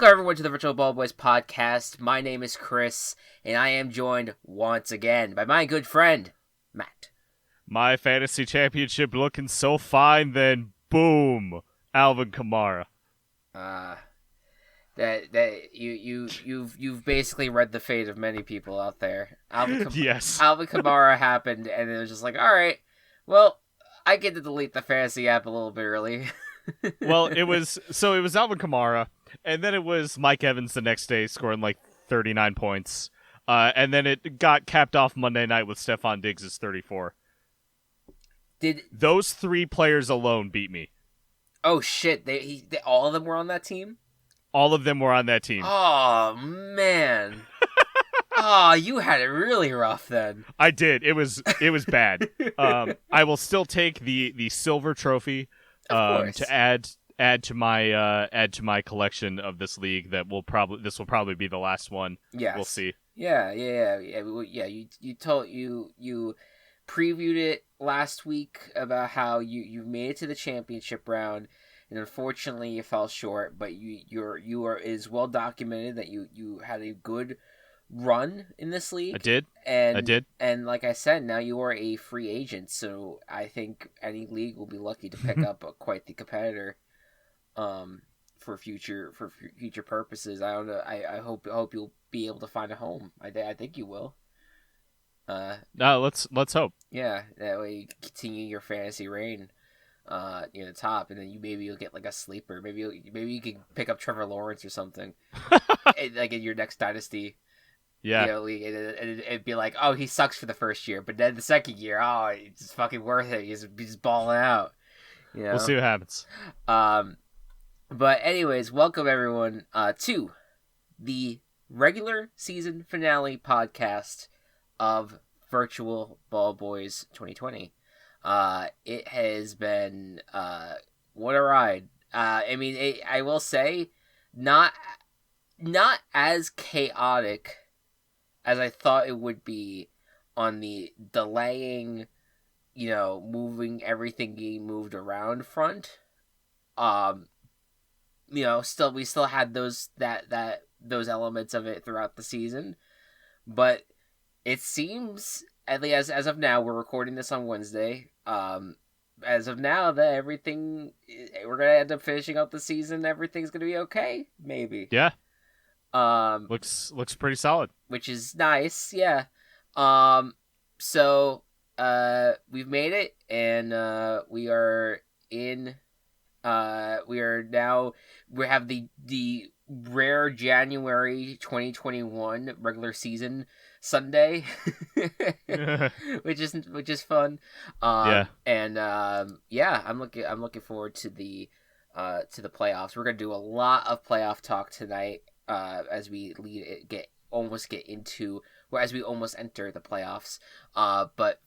Welcome everyone to the Virtual Ball Boys podcast. My name is Chris, and I am joined once again by my good friend, Matt. My fantasy championship looking so fine, then boom, Alvin Kamara. You've basically read the fate of many people out there. Yes. Alvin Kamara happened, and it was just like, all right, well, I get to delete the fantasy app a little bit early. Well, it was Alvin Kamara, and then it was Mike Evans the next day scoring like 39 points. And then it got capped off Monday night with Stephon Diggs' 34. Did those three players alone beat me? Oh shit! They all of them were on that team. All of them were on that team. Oh man! Oh, you had it really rough then. I did. It was bad. I will still take the silver trophy to add to my collection of this league. This will probably be the last one. Yeah, we'll see. Yeah. You previewed it last week about how you made it to the championship round, and unfortunately you fell short. But you are is well documented that you had a good run in this league. I did. And like I said, now you are a free agent, so I think any league will be lucky to pick up quite the competitor, for future purposes. I don't know. I hope you'll be able to find a home. I think you will. No, let's hope. Yeah, that way you continue your fantasy reign, near the top, and then you'll get like a sleeper. Maybe you can pick up Trevor Lawrence or something, like in your next dynasty. Yeah, league, and it'd be like, oh, he sucks for the first year, but then the second year, oh, it's fucking worth it. He's balling out. We'll see what happens. But anyways, welcome everyone to the regular season finale podcast of Virtual Ball Boys 2020. It has been what a ride. I will say, not as chaotic as I thought it would be on the delaying, moving everything getting moved around front. We still had those elements of it throughout the season, but it seems, at least as of now, we're recording this on Wednesday. As of now, that everything, we're gonna end up finishing out the season. Everything's gonna be okay, maybe. Yeah. Looks pretty solid, which is nice. Yeah. So we've made it, and we are in. We have the rare January 2021 regular season Sunday, which is fun. And I'm looking forward to the playoffs. We're gonna do a lot of playoff talk tonight, as we almost enter the playoffs. But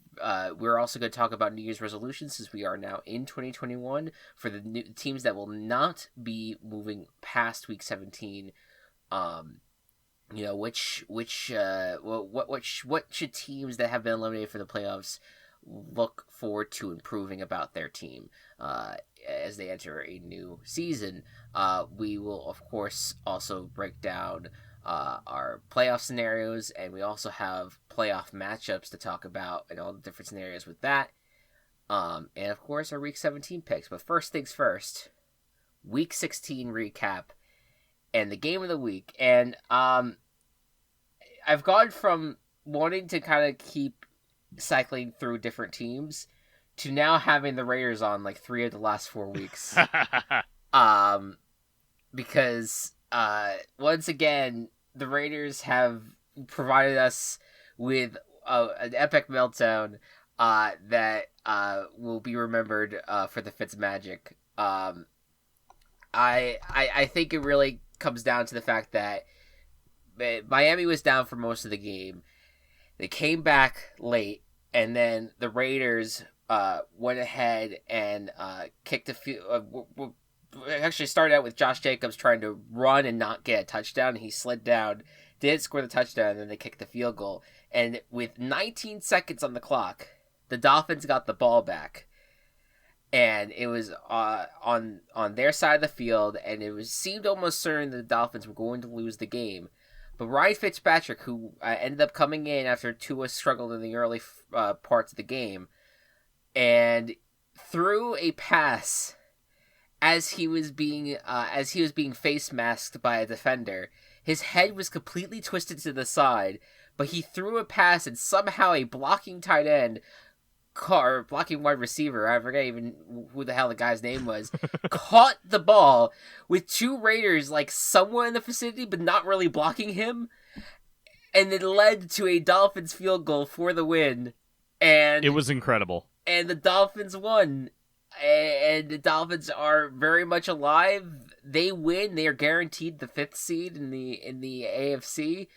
we're also going to talk about New Year's resolutions, since we are now in 2021, for the new teams that will not be moving past week 17. What should teams that have been eliminated for the playoffs look forward to improving about their team as they enter a new season. We will, of course, also break down our playoff scenarios, and we also have playoff matchups to talk about and all the different scenarios with that. And of course our week 17 picks. But first things first, week 16 recap and the game of the week. And I've gone from wanting to kind of keep cycling through different teams to now having the Raiders on like 3 of the last 4 weeks. Because once again, the Raiders have provided us with an epic meltdown that will be remembered for the Fitzmagic. I think it really comes down to the fact that Miami was down for most of the game. They came back late, and then the Raiders went ahead and kicked a few. Actually started out with Josh Jacobs trying to run and not get a touchdown. He slid down, didn't score the touchdown, and then they kicked the field goal. And with 19 seconds on the clock, the Dolphins got the ball back. and it was on their side of the field, and seemed almost certain that the Dolphins were going to lose the game. But Ryan Fitzpatrick, who ended up coming in after Tua struggled in the early parts of the game, and threw a pass as he was being face masked by a defender. His head was completely twisted to the side, but he threw a pass, and somehow a blocking tight end, or blocking wide receiver, I forget even who the hell the guy's name was, caught the ball with two Raiders like somewhere in the vicinity, but not really blocking him, and it led to a Dolphins field goal for the win. And it was incredible. And the Dolphins won. And the Dolphins are very much alive. They win. They are guaranteed the 5th seed in the AFC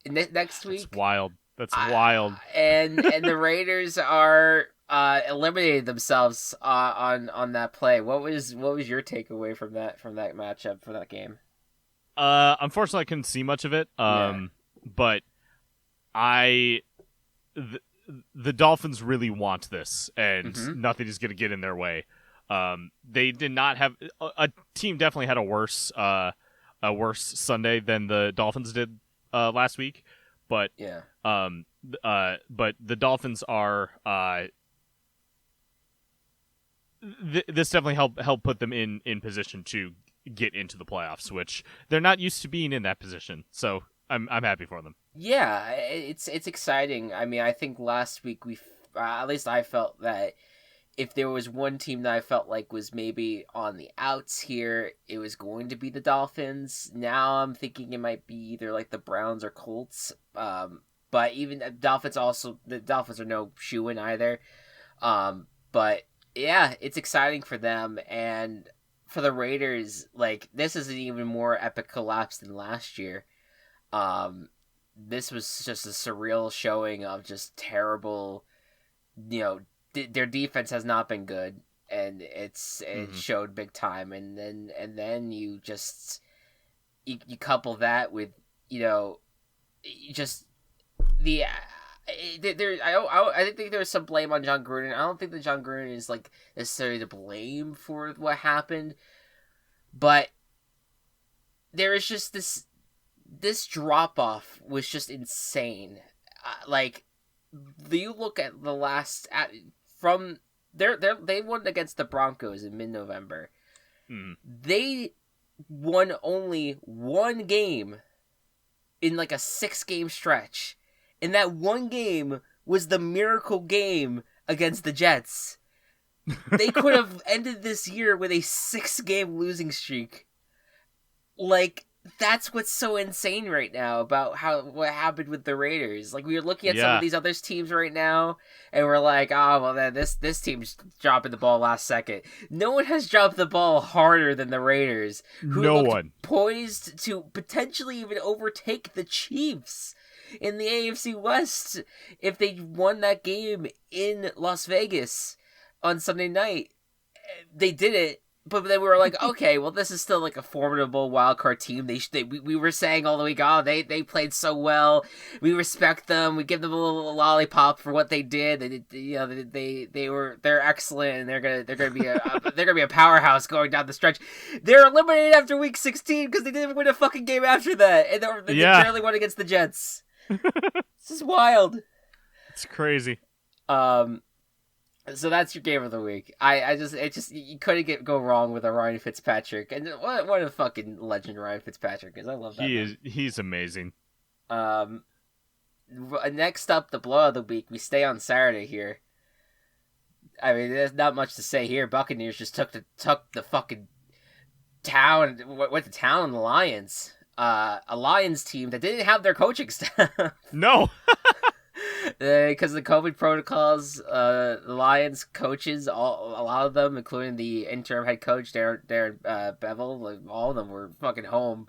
next week. That's wild. That's wild. And the Raiders are eliminated themselves on that play. What was your takeaway from that matchup, for that game? Unfortunately, I couldn't see much of it. But the Dolphins really want this, and nothing is going to get in their way. They did not have a team. Definitely had a worse Sunday than the Dolphins did last week. But but the Dolphins are this definitely helped put them in position to get into the playoffs, which they're not used to being in that position. So I'm happy for them. Yeah, it's exciting. I mean, I think last week at least I felt that if there was one team that I felt like was maybe on the outs here, it was going to be the Dolphins. Now I'm thinking it might be either like the Browns or Colts. But even the Dolphins are no shoo-in either. But yeah, it's exciting for them, and for the Raiders, like, this is an even more epic collapse than last year. This was just a surreal showing of just terrible, their defense has not been good, and it showed big time, and then you couple that with just the I think there's some blame on John Gruden. I don't think that John Gruden is like necessarily to blame for what happened, but there is just this drop off was just insane. Like, you look at the last from they won against the Broncos in mid-November. They won only one game in like a 6-game stretch, and that one game was the miracle game against the Jets. They could have ended this year with a 6-game losing streak. Like, that's what's so insane right now about what happened with the Raiders. Like, we were looking at some of these other teams right now, and we're like, oh, well, then this team's dropping the ball last second. No one has dropped the ball harder than the Raiders, who looked poised to potentially even overtake the Chiefs in the AFC West if they won that game in Las Vegas on Sunday night. They did it. But then we were like, okay, well, this is still like a formidable wildcard team. We were saying all the week, oh, they played so well. We respect them. We give them a little lollipop for what they did. They're excellent, and they're gonna be a powerhouse going down the stretch. They're eliminated after week 16 because they didn't win a fucking game after that, and they barely won against the Jets. This is wild. It's crazy. So that's your game of the week. You couldn't go wrong with a Ryan Fitzpatrick, and what a fucking legend Ryan Fitzpatrick is. I love that. He's amazing. Next up, the blow of the week. We stay on Saturday here. I mean, there's not much to say here. Buccaneers just took the fucking town, went to town on the Lions. A Lions team that didn't have their coaching staff. No. Because of the COVID protocols, the Lions coaches, a lot of them, including the interim head coach, Darren Bevel, like, all of them were fucking home.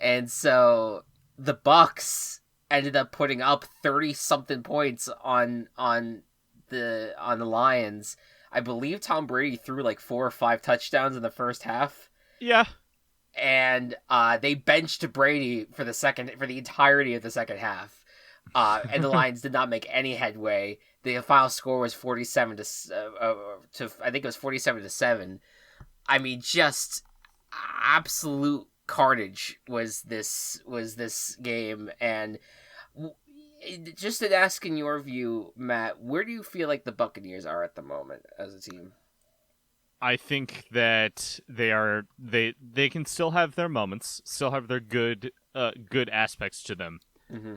And so the Bucs ended up putting up 30-something points on the Lions. I believe Tom Brady threw like 4 or 5 touchdowns in the first half. Yeah. And they benched Brady for the entirety of the second half. And the Lions did not make any headway. The final score was 47 to I think it was 47-7. I mean, just absolute carnage was this game. And just in asking your view, Matt, where do you feel like the Buccaneers are at the moment as a team? I think that they can still have their moments, still have their good aspects to them. Mm-hmm.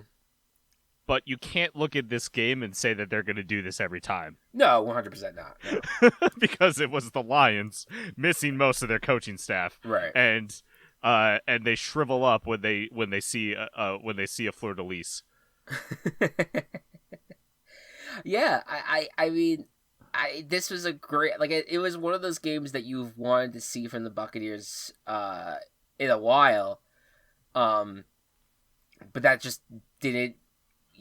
But you can't look at this game and say that they're going to do this every time. No, 100% not. No. Because it was the Lions missing most of their coaching staff, Right. And they shrivel up when they see a fleur de lis. Yeah, I mean, this was a great, like, it was one of those games that you've wanted to see from the Buccaneers in a while, but that just didn't,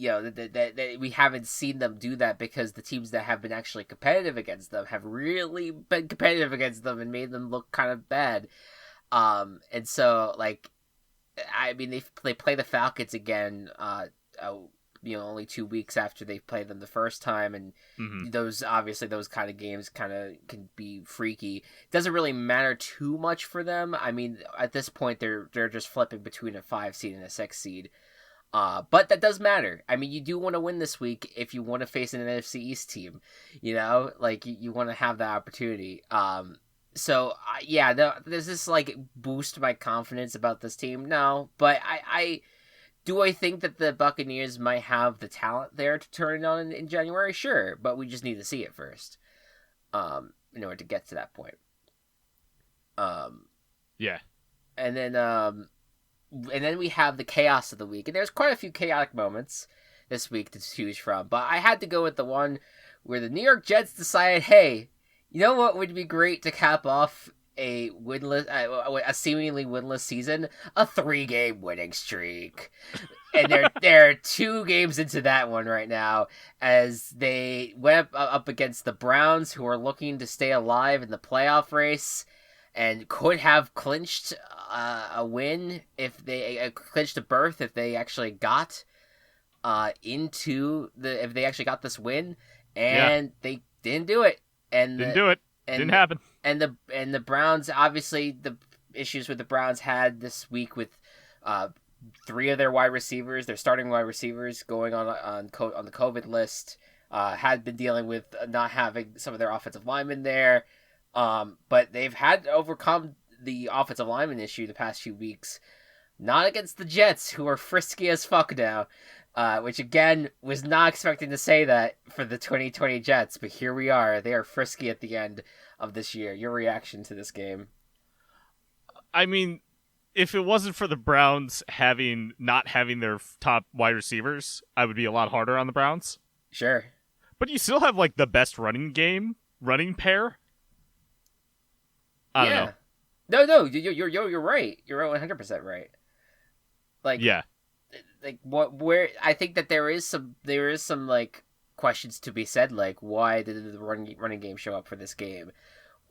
that we haven't seen them do that because the teams that have been actually competitive against them have really been competitive against them and made them look kind of bad. And so, like, I mean, they play the Falcons again, only 2 weeks after they played them the first time, and those kind of games kind of can be freaky. It doesn't really matter too much for them. I mean, at this point, they're just flipping between a 5 seed and a 6 seed. But that does matter. I mean, you do want to win this week if you want to face an NFC East team. Like you want to have that opportunity. So does this like boost my confidence about this team? No, but I think that the Buccaneers might have the talent there to turn it on in January? Sure, but we just need to see it first, in order to get to that point. Yeah, and then we have the chaos of the week, and there's quite a few chaotic moments this week to choose from, but I had to go with the one where the New York Jets decided, hey, you know what would be great to cap off a seemingly winless season? A 3-game winning streak. And they're 2 games into that one right now, as they went up against the Browns, who are looking to stay alive in the playoff race, and could have clinched a win if they clinched a berth if they actually got if they actually got this win, and they didn't do it. Didn't happen. And the Browns, obviously, the issues with the Browns had this week with 3 of their wide receivers, their starting wide receivers, going on the COVID list. Had been dealing with not having some of their offensive linemen there, but they've had to overcome the offensive lineman issue the past few weeks. Not against the Jets, who are frisky as fuck now. Which, again, was not expecting to say that for the 2020 Jets, but here we are. They are frisky at the end of this year. Your reaction to this game? I mean, if it wasn't for the Browns not having their top wide receivers, I would be a lot harder on the Browns. Sure. But you still have, like, the best running pair. I don't know. No, you're right. You're 100% right. Like, yeah. Like where I think that there is some like questions to be said, like, why did the running game show up for this game?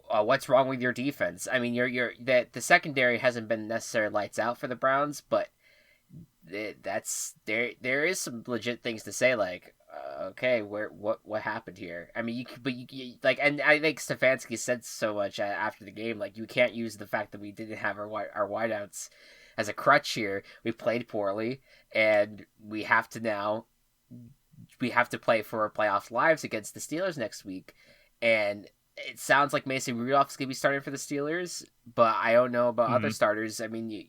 What's wrong with your defense? I mean, the secondary hasn't been necessarily lights out for the Browns, but that's there is some legit things to say, like, okay, what happened here? I mean, you like, and I think Stefanski said so much after the game, like, you can't use the fact that we didn't have our wideouts as a crutch here. We played poorly, and we have to play for our playoff lives against the Steelers next week. And it sounds like Mason Rudolph's gonna be starting for the Steelers, but I don't know about other starters. I mean,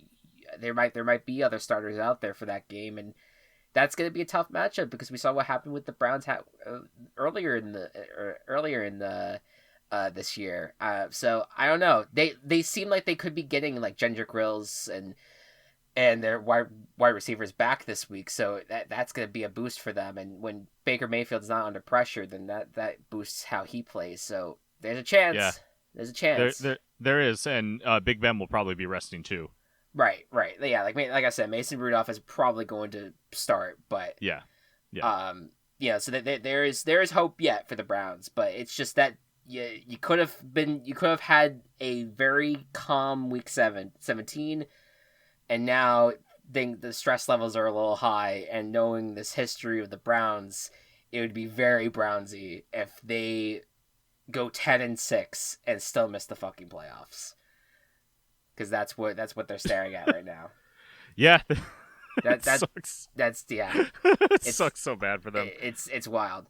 there might be other starters out there for that game, and that's gonna be a tough matchup because we saw what happened with the Browns earlier in the this year. So I don't know. They seem like they could be getting like Jendrick Wills and their wide receivers back this week, so that's going to be a boost for them. And when Baker Mayfield's not under pressure, then that boosts how he plays. So there's a chance. Yeah. There's a chance. There is, and Big Ben will probably be resting too. Right. Yeah, like I said, Mason Rudolph is probably going to start, but yeah. So there is hope yet for the Browns, but it's just that you could have had a very calm week 17. And now think the stress levels are a little high, and knowing this history of the Browns, it would be very Brownsy if they go 10-6 and still miss the fucking playoffs. Because that's what they're staring at right now. Yeah. That sucks. That's yeah. It sucks so bad for them. It's wild.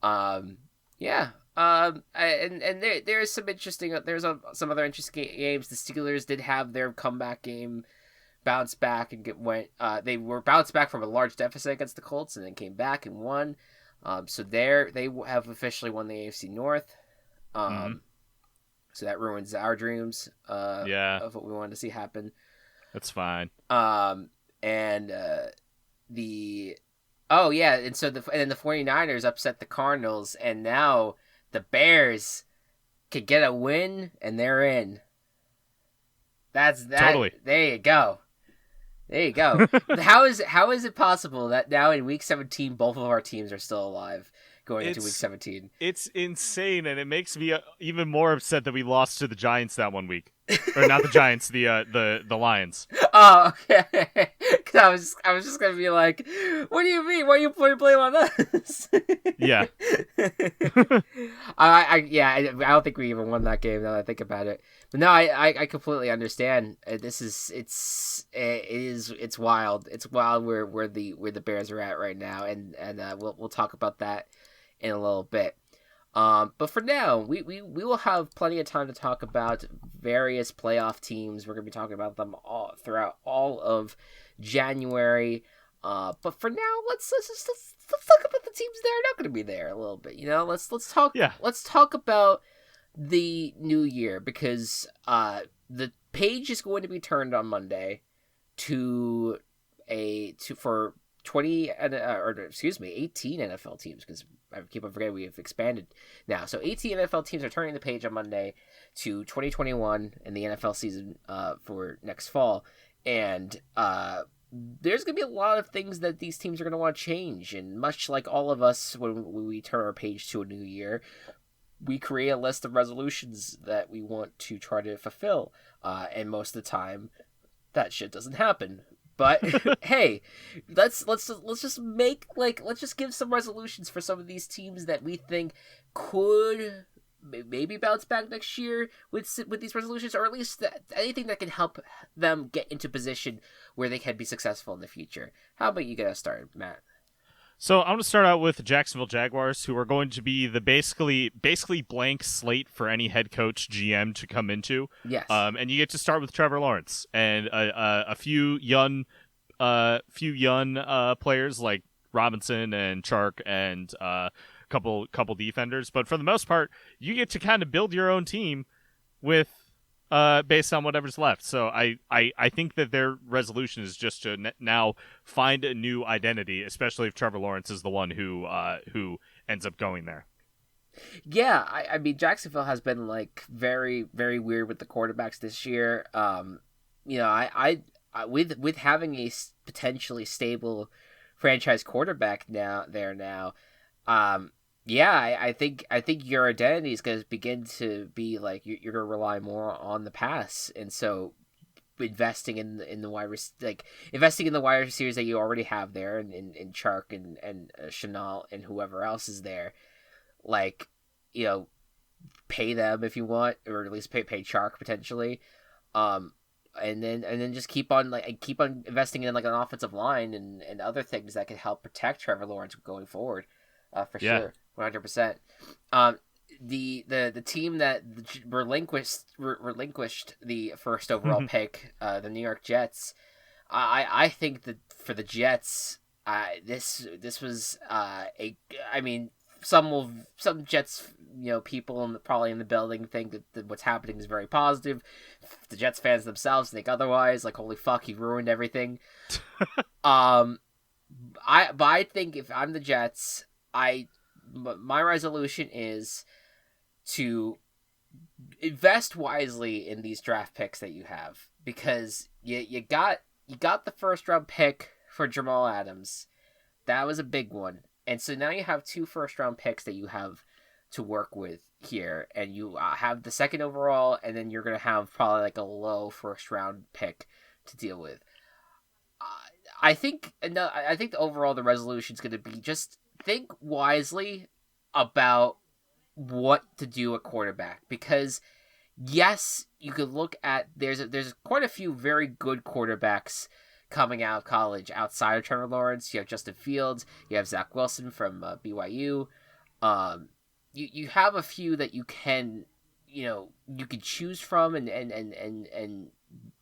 Yeah. And there's some interesting. Some other interesting games. The Steelers did have their comeback game, bounce back and they were bounced back from a large deficit against the Colts and then came back and won. So they have officially won the AFC North. So that ruins our dreams. Of what we wanted to see happen. That's fine. And the 49ers upset the Cardinals, and now the Bears could get a win and they're in. That's that. Totally. There you go. How is it possible that now in week 17 both of our teams are still alive going into week 17? It's insane, and it makes me even more upset that we lost to the Giants that one week. Or not the Giants, the Lions. Oh, okay. Because I was just gonna be like, what do you mean? Why are you putting blame on us? Yeah. I don't think we even won that game. Now that I think about it, but no, I completely understand. It's wild. It's wild where the Bears are at right now, and we'll talk about that in a little bit. But for now, we will have plenty of time to talk about various playoff teams. We're going to be talking about them all throughout all of January. But for now, let's talk about the teams that are not going to be there a little bit. Let's talk. Yeah. Let's talk about the new year, because the page is going to be turned on Monday for 18 NFL teams, because I keep on forgetting we have expanded now. So 18 NFL teams are turning the page on Monday to 2021 and the NFL season for next fall. And there's going to be a lot of things that these teams are going to want to change. And much like all of us, when we turn our page to a new year, we create a list of resolutions that we want to try to fulfill. And most of the time, that shit doesn't happen. But hey, let's just give some resolutions for some of these teams that we think could maybe bounce back next year with these resolutions, or at least anything that can help them get into position where they can be successful in the future. How about you get us started, Matt? So I'm going to start out with the Jacksonville Jaguars, who are going to be the basically blank slate for any head coach, GM to come into. Yes. And you get to start with Trevor Lawrence and a few young players like Robinson and Chark and a couple defenders. But for the most part, you get to kind of build your own team with based on whatever's left. So I think that their resolution is just to now find a new identity, especially if Trevor Lawrence is the one who ends up going there. Yeah, I mean, Jacksonville has been like very, very weird with the quarterbacks this year. With having a potentially stable franchise quarterback now, I think your identity is going to begin to be like you're going to rely more on the pass, and so investing in the wide receivers that you already have there, in Chark and Chanel and whoever else is there, like, pay them if you want, or at least pay Chark potentially, and then just keep on investing in like an offensive line and other things that can help protect Trevor Lawrence going forward, for sure. 100%. The team that relinquished the first overall pick, the New York Jets. I think that for the Jets, this was some Jets people probably in the building think that what's happening is very positive. The Jets fans themselves think otherwise. Like, holy fuck, he ruined everything. I think if I'm the Jets, my resolution is to invest wisely in these draft picks that you have, because you got the first round pick for Jamal Adams. That was a big one. And so now you have 2 first round picks that you have to work with here, and you have the second overall, and then you're going to have probably like a low first round pick to deal with. I think no, I think overall the resolution is going to be just think wisely about what to do at quarterback, because yes, you could look at there's quite a few very good quarterbacks coming out of college outside of Trevor Lawrence. You have Justin Fields, you have Zach Wilson from BYU. You have a few that you can you can choose from and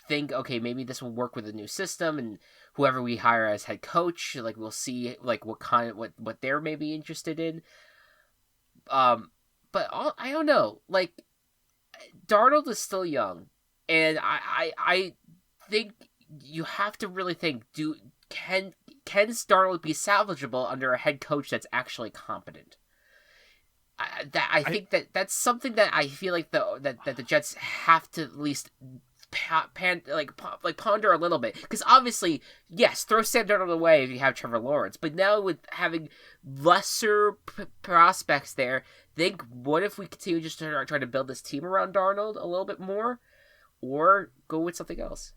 think, okay, maybe this will work with a new system, and whoever we hire as head coach, like we'll see like what they're maybe interested in. But I don't know, like Darnold is still young, and I think you have to really think: can Darnold be salvageable under a head coach that's actually competent? I think that's something that I feel like that the Jets have to at least ponder a little bit, because obviously, yes, throw Sam Darnold away if you have Trevor Lawrence, but now with having lesser prospects there, think, what if we continue just to try to build this team around Darnold a little bit more, or go with something else?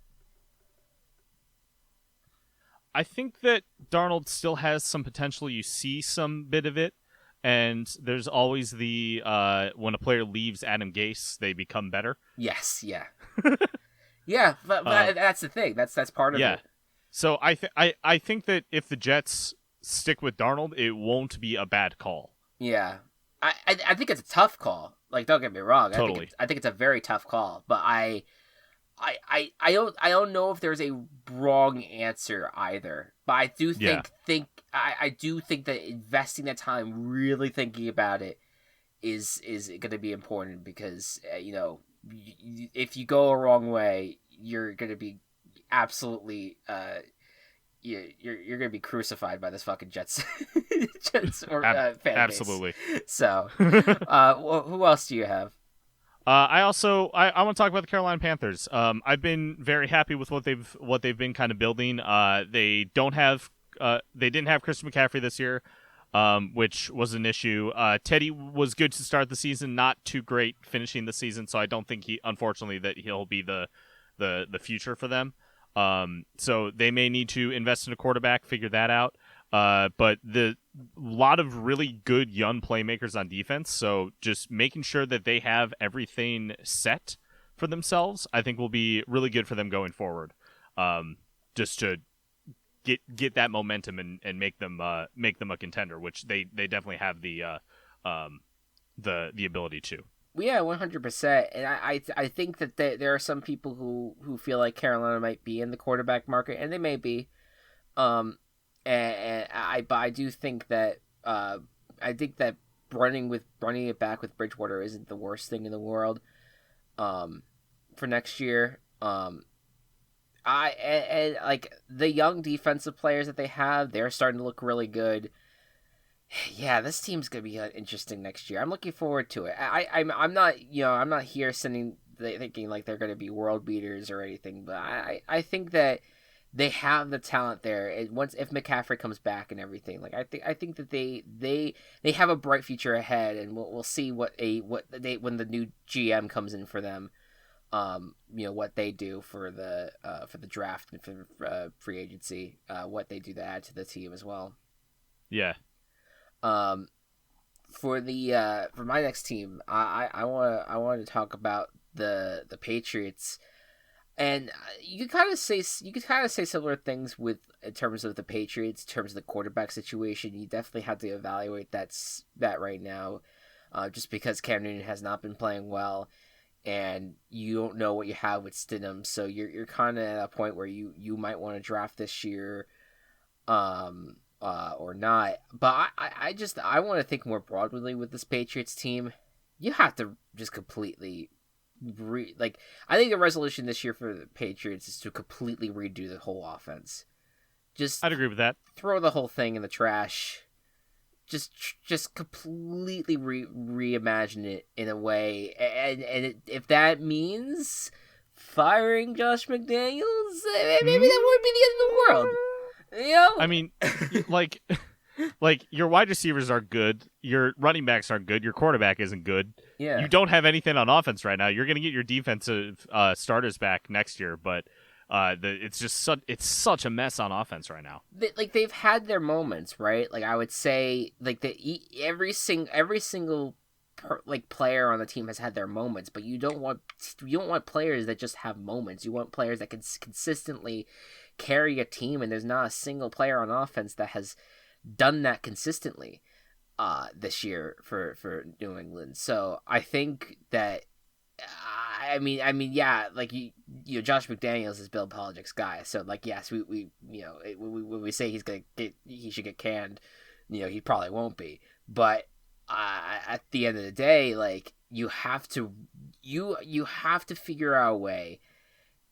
I think that Darnold still has some potential. You see some bit of it. And there's always the when a player leaves Adam Gase, they become better. Yes, yeah. Yeah, but that's the thing. That's part of it. So I think that if the Jets stick with Darnold, it won't be a bad call. Yeah. I think it's a tough call. Like, don't get me wrong. Totally. I think it's a very tough call, but I don't know if there's a wrong answer either. But I do I do think that investing that time really thinking about it is going to be important, because if you go a wrong way, you're going to be absolutely you're going to be crucified by this fucking Jets or fan base. Absolutely. So, who else do you have? I want to talk about the Carolina Panthers. I've been very happy with what they've been kind of building. They didn't have Christian McCaffrey this year, which was an issue. Teddy was good to start the season, not too great finishing the season, so I don't think unfortunately that he'll be the future for them. So they may need to invest in a quarterback, figure that out. But the lot of really good young playmakers on defense, so just making sure that they have everything set for themselves, I think will be really good for them going forward. Just to get that momentum and make them a contender, which they definitely have the ability to. Yeah, 100%. And I think that there are some people who feel like Carolina might be in the quarterback market, and they may be. But I do think that running it back with Bridgewater isn't the worst thing in the world. For next year, like the young defensive players that they have, they're starting to look really good. Yeah, this team's gonna be interesting next year. I'm looking forward to it. I'm not here thinking like they're gonna be world beaters or anything, but I think that they have the talent there. And if McCaffrey comes back and everything, like I think that they have a bright future ahead, and we'll see when the new GM comes in for them, what they do for the draft and for free agency, what they do to add to the team as well. Yeah. For my next team, I want to talk about the Patriots. And you could kind of say similar things in terms of the Patriots, in terms of the quarterback situation. You definitely have to evaluate that right now, just because Cam Newton has not been playing well, and you don't know what you have with Stidham. So you're kind of at a point where you might want to draft this year, or not. But I want to think more broadly with this Patriots team. You have to just completely I think the resolution this year for the Patriots is to completely redo the whole offense. I'd agree with that. Throw the whole thing in the trash. Just completely reimagine it in a way, and if that means firing Josh McDaniels, maybe that wouldn't be the end of the world. I mean, like your wide receivers are good, your running backs aren't good, your quarterback isn't good. Yeah. You don't have anything on offense right now. You're going to get your defensive starters back next year, but It's such a mess on offense right now. They've had their moments, right? Like I would say, like every single player on the team has had their moments, but you don't want players that just have moments. You want players that can consistently carry a team, and there's not a single player on offense that has done that consistently this year for New England. So I think that yeah, like Josh McDaniels is Bill Belichick's guy. So like, yes, we when we say he should get canned, he probably won't be. But at the end of the day, like you have to figure out a way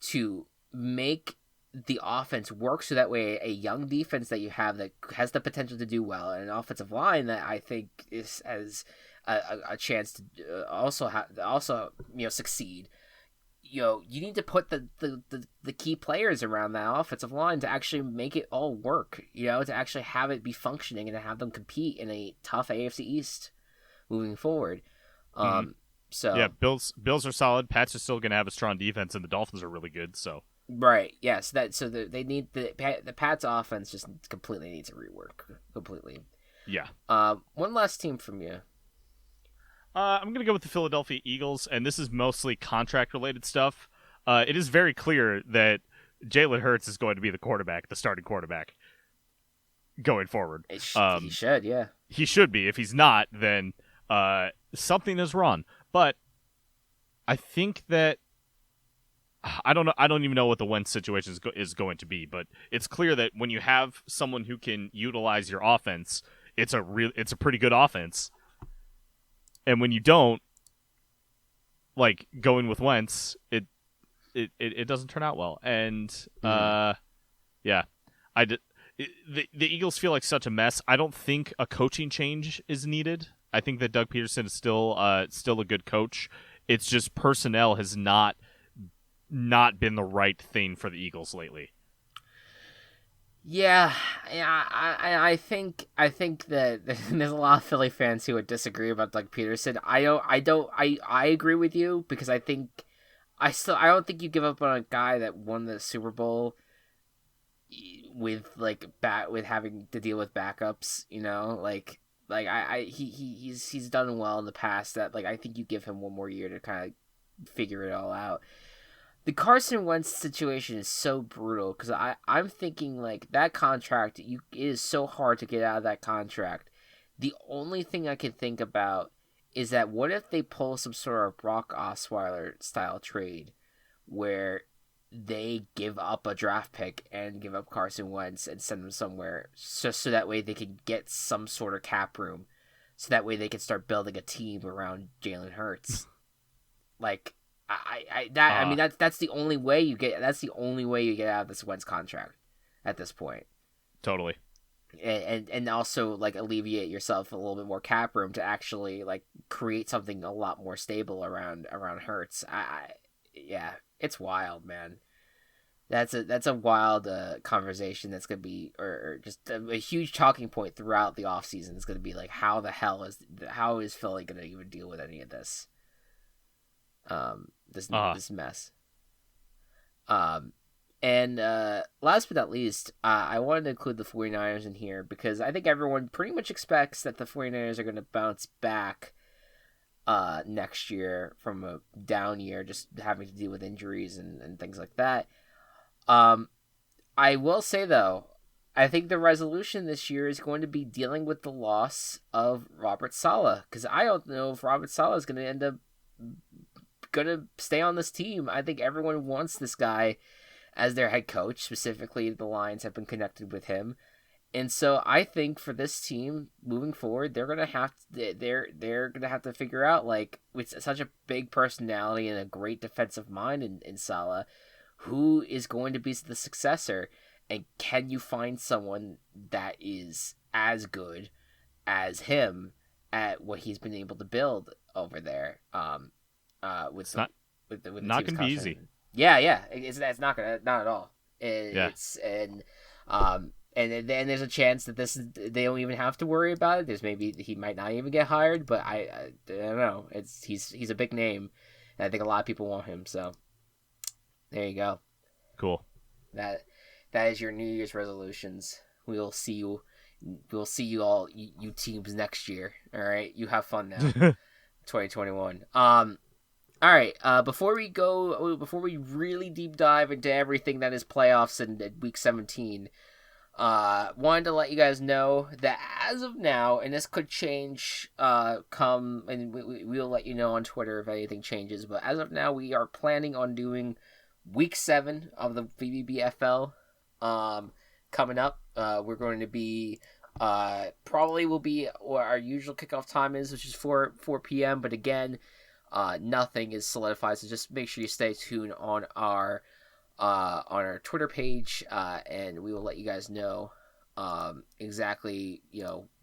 to make the offense work so that way a young defense that you have that has the potential to do well, and an offensive line that I think has a chance to also succeed. You need to put the key players around that offensive line to actually make it all work. To actually have it be functioning and to have them compete in a tough AFC East moving forward. So yeah, Bills are solid. Pats are still going to have a strong defense, and the Dolphins are really good. So right, yes, they need the Pats offense just completely needs a rework completely. Yeah. One last team from you. I'm going to go with the Philadelphia Eagles, and this is mostly contract-related stuff. It is very clear that Jalen Hurts is going to be the starting quarterback, going forward. He should, yeah. He should be. If he's not, then something is wrong. But I think that I don't know. I don't even know what the Wentz situation is going to be. But it's clear that when you have someone who can utilize your offense, it's a pretty good offense. And when you don't, like going with Wentz, it doesn't turn out well. And yeah, the Eagles feel like such a mess. I don't think a coaching change is needed. I think that Doug Peterson is still a good coach. It's just personnel has not been the right thing for the Eagles lately. Yeah, I think that there's a lot of Philly fans who would disagree about Doug Peterson. I agree with you because I don't think you give up on a guy that won the Super Bowl with with having to deal with backups. He's done well in the past. That I think you give him one more year to kind of figure it all out. The Carson Wentz situation is so brutal because I'm thinking that contract, it is so hard to get out of that contract. The only thing I can think about is that what if they pull some sort of Brock Osweiler style trade where they give up a draft pick and give up Carson Wentz and send him somewhere just so that way they can get some sort of cap room, so that way they can start building a team around Jalen Hurts. That's the only way you get. That's the only way you get out of this Wentz contract at this point. Totally. And also alleviate yourself a little bit more cap room to actually create something a lot more stable around Hurts. Yeah, it's wild, man. That's a wild conversation that's gonna be or just a huge talking point throughout the offseason. It's gonna be how the hell is Philly gonna even deal with any of this? This mess. And last but not least, I wanted to include the 49ers in here because I think everyone pretty much expects that the 49ers are going to bounce back next year from a down year, just having to deal with injuries and things like that. I will say, though, I think the resolution this year is going to be dealing with the loss of Robert Saleh, because I don't know if Robert Saleh is going to end up going to stay on this team. I think everyone wants this guy as their head coach. Specifically, the Lions have been connected with him, and so I think for this team moving forward, they're gonna have to figure out, with such a big personality and a great defensive mind in Saleh, who is going to be the successor, and can you find someone that is as good as him at what he's been able to build over there? It's not gonna be easy. Yeah, it's not at all. It's and there's a chance that they don't even have to worry about it. There's maybe he might not even get hired, but I don't know. He's a big name, and I think a lot of people want him. So there you go. Cool. That that is your New Year's resolutions. We'll see you. We'll see you all, you teams, next year. All right, you have fun now. 2021. All right. Before we really deep dive into everything that is playoffs and Week 17, wanted to let you guys know that as of now, and this could change, come, and we'll let you know on Twitter if anything changes. But as of now, we are planning on doing Week 7 of the VBBFL, coming up. We're going to be probably will be what our usual kickoff time is, which is 4 p.m. But again, nothing is solidified, so just make sure you stay tuned on our Twitter page, and we will let you guys know exactly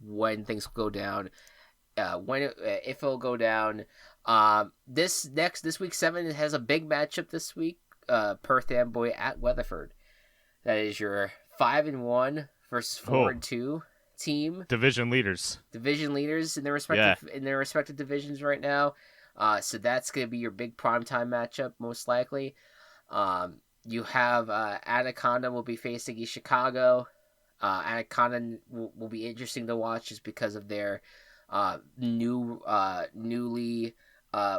when things will go down, if it'll go down. This week 7 has a big matchup this week. Perth Amboy at Weatherford. That is your 5-1 versus 4-2 team. Division leaders in their respective divisions right now. So that's going to be your big primetime matchup, most likely. You have Anaconda will be facing East Chicago. Anaconda will be interesting to watch just because of their newly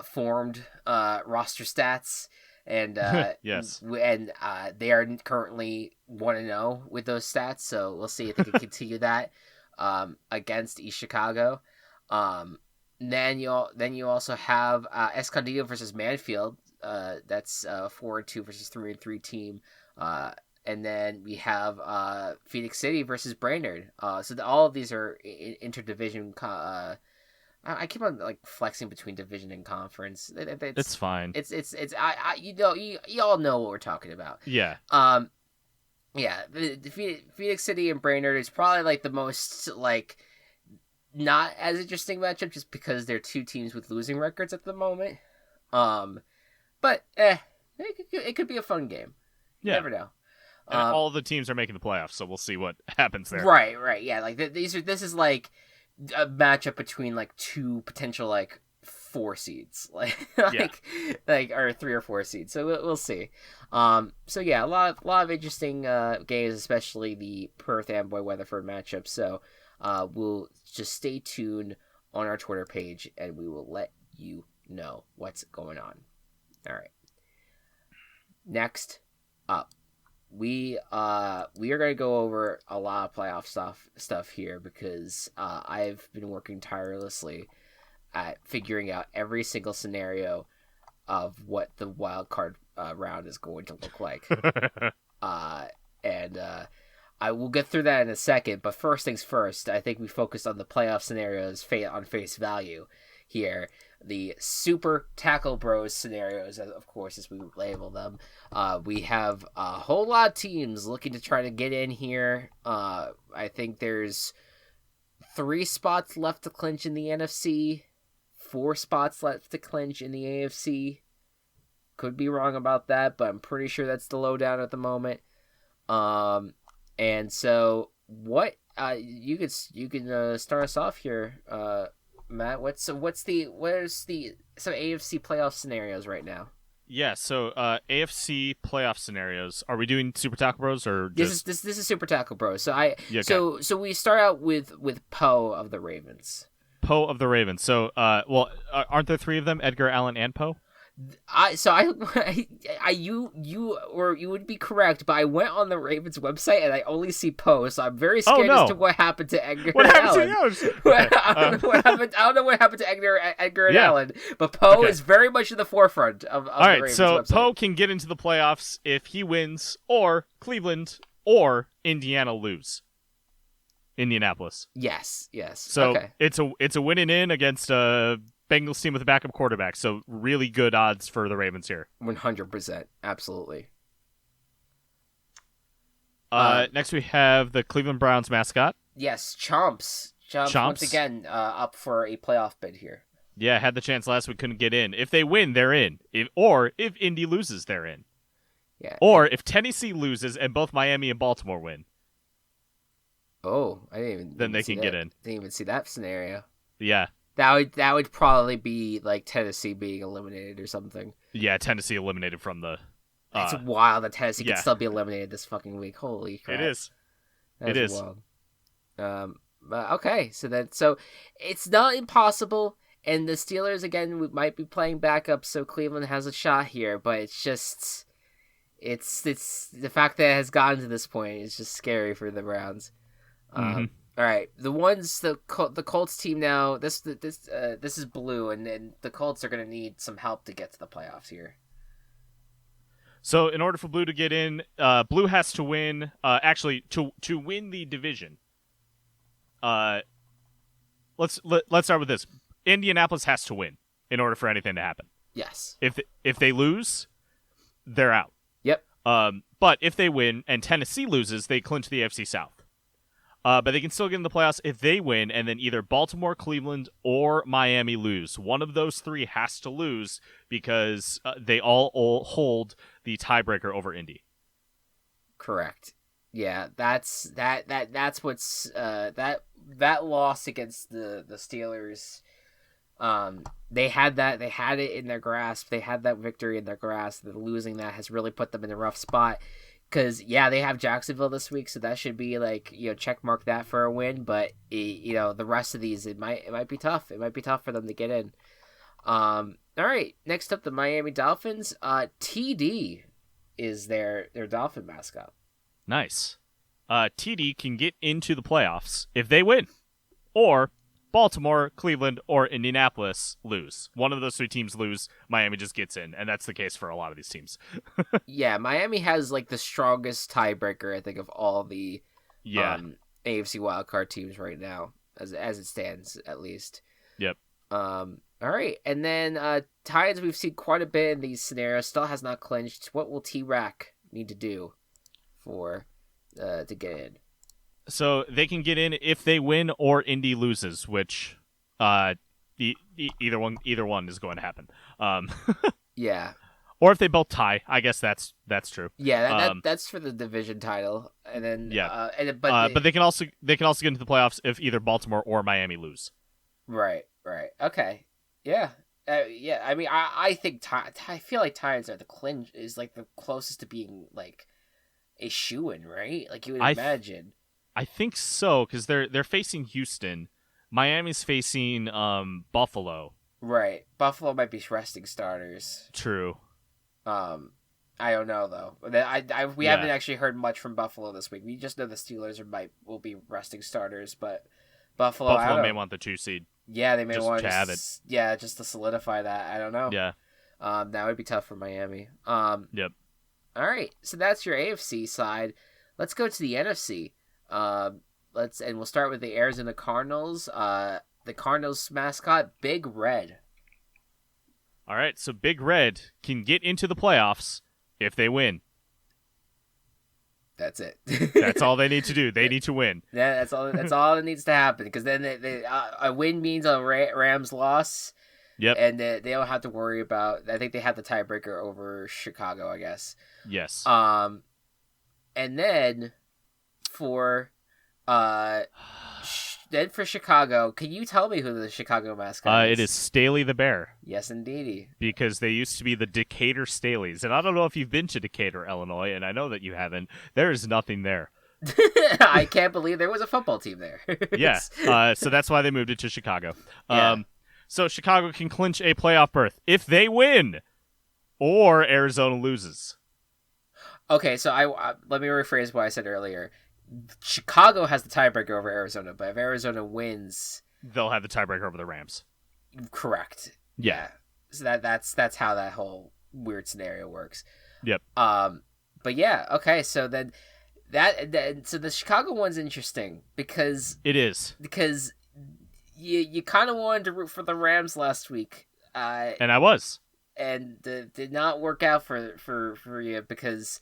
formed roster stats. And yes, and they are currently 1-0 with those stats, so we'll see if they can continue that against East Chicago. Then you also have Escondido versus Manfield. That's 4-2 versus 3-3 team. And then we have Phoenix City versus Brainerd. So all of these are interdivision. I keep on flexing between division and conference. it's fine. It's you all know what we're talking about. Yeah. Yeah. The Phoenix City and Brainerd is probably the most not as interesting matchup just because they're two teams with losing records at the moment. But it could be a fun game. You never know. And all the teams are making the playoffs, so we'll see what happens there. Right. Yeah, this is a matchup between two potential 4 seeds, or 3 or 4 seeds. So we'll see. So yeah, a lot of interesting games, especially the Perth Amboy Weatherford matchup. So we'll just stay tuned on our Twitter page, and we will let you know what's going on. All right. Next up, we are going to go over a lot of playoff stuff here because I've been working tirelessly at figuring out every single scenario of what the wild card round is going to look like. And I will get through that in a second, but first things first, I think we focused on the playoff scenarios on face value here. The Super Tackle Bros scenarios, of course, as we label them. We have a whole lot of teams looking to try to get in here. I think there's 3 spots left to clinch in the NFC, 4 spots left to clinch in the AFC. Could be wrong about that, but I'm pretty sure that's the lowdown at the moment. And so what you can start us off here, Matt. Where's some AFC playoff scenarios right now? Yeah, so AFC playoff scenarios. Are we doing Super Tackle Bros or just... This is Super Tackle Bros. So okay. so we start out with Poe of the Ravens. Poe of the Ravens. So aren't there 3 of them? Edgar, Allen, and Poe? You would be correct, but I went on the Ravens website and I only see Poe, so I'm very scared as to what happened to Edgar and Allen. I don't know what happened to Edgar and Allen, but Poe is very much in the forefront of the Ravens website. So Poe can get into the playoffs if he wins, or Cleveland or Indiana lose. Indianapolis. Yes. So okay. it's a winning in against a Bengals team with a backup quarterback, so really good odds for the Ravens here. 100%, absolutely. Next we have the Cleveland Browns mascot. Yes, Chomps once again up for a playoff bid here. Yeah, had the chance last week, couldn't get in. If they win, they're in. If Indy loses, they're in. Yeah. Or if Tennessee loses and both Miami and Baltimore win. Oh, I didn't even. Then they can get in. Didn't even see that scenario. Yeah. That would probably be Tennessee being eliminated or something. Yeah, Tennessee eliminated from the That's wild that Tennessee could Yeah, still be eliminated this fucking week. Holy crap. it is. That's It is. wild. Okay, so it's not impossible, and the Steelers again might be playing backup, so Cleveland has a shot here. But it's the fact that it has gotten to this point is just scary for the Browns. All right, the Colts team now. This is blue, and the Colts are gonna need some help to get to the playoffs here. So in order for blue to get in, blue has to win. Actually, to win the division. Let's start with this. Indianapolis has to win in order for anything to happen. Yes. If they lose, they're out. Yep. But if they win and Tennessee loses, they clinch the AFC South. But they can still get in the playoffs if they win, and then either Baltimore, Cleveland, or Miami lose. One of those three has to lose because they all hold the tiebreaker over Indy. Correct. Yeah, that's what's that loss against the Steelers. They had it in their grasp. They had that victory in their grasp. The losing that has really put them in a rough spot. Because they have Jacksonville this week, so that should be check mark that for a win. But the rest of these, it might be tough. It might be tough for them to get in. All right, next up, the Miami Dolphins. TD is their Dolphin mascot. Nice. TD can get into the playoffs if they win, or Baltimore, Cleveland, or Indianapolis lose. One of those three teams lose, Miami just gets in, and that's the case for a lot of these teams. Yeah, Miami has the strongest tiebreaker, I think, of all the AFC wildcard teams right now, as it stands, at least. Yep. All right, and then Titans, we've seen quite a bit in these scenarios. Still has not clinched. What will T-Rack need to do for to get in? So they can get in if they win or Indy loses, which either one is going to happen. Yeah. Or if they both tie, I guess that's true. Yeah, that's for the division title, and then but they can also get into the playoffs if either Baltimore or Miami lose. Right. Okay. Yeah. Yeah. I mean, I think I feel like Titans are the clinch is the closest to being a shoo-in, right? You would imagine. I think so, because they're facing Houston. Miami's facing Buffalo. Right. Buffalo might be resting starters. True. I don't know though. We haven't actually heard much from Buffalo this week. We just know the Steelers will be resting starters, but Buffalo may want the 2 seed. Yeah, they may just want to have it. Yeah, just to solidify that. I don't know. Yeah. That would be tough for Miami. Yep. All right, so that's your AFC side. Let's go to the NFC. We'll start with the Arizona Cardinals. The Cardinals mascot, Big Red. All right, so Big Red can get into the playoffs if they win. That's it. That's all they need to do. They need to win. Yeah, that's all. That's all that needs to happen. Because then a win means a Rams loss. Yep. And they don't have to worry about. I think they have the tiebreaker over Chicago, I guess. Yes. And then for Chicago, can you tell me who the Chicago mascot is? It is Staley the Bear. Yes, indeedy. Because they used to be the Decatur Staleys. And I don't know if you've been to Decatur, Illinois, and I know that you haven't. There is nothing there. I can't believe there was a football team there. Yeah. So that's why they moved it to Chicago. Yeah. So Chicago can clinch a playoff berth if they win or Arizona loses. Okay, so let me rephrase what I said earlier. Chicago has the tiebreaker over Arizona, but if Arizona wins, they'll have the tiebreaker over the Rams. Correct. Yeah. So that's how that whole weird scenario works. Yep. But yeah, okay, so then so the Chicago one's interesting because it is. Because you kind of wanted to root for the Rams last week. And I was. And did not work out for you because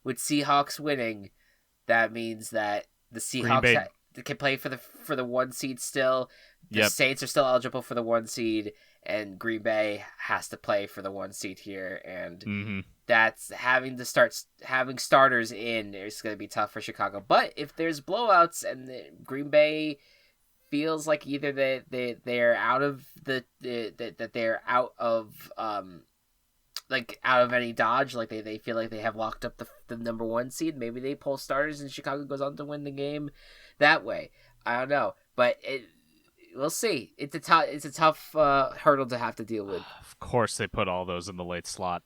with Seahawks winning, that means that the Seahawks can play for the 1 seed still. The Saints are still eligible for the 1 seed, and Green Bay has to play for the 1 seed here, and that's having starters in. It's going to be tough for Chicago. But if there's blowouts and Green Bay feels like either they're out of the like out of any dodge, like they feel like they have locked up the number 1 seed. Maybe they pull starters and Chicago goes on to win the game that way. I don't know, but we'll see. It's a tough hurdle to have to deal with. Of course, they put all those in the late slot.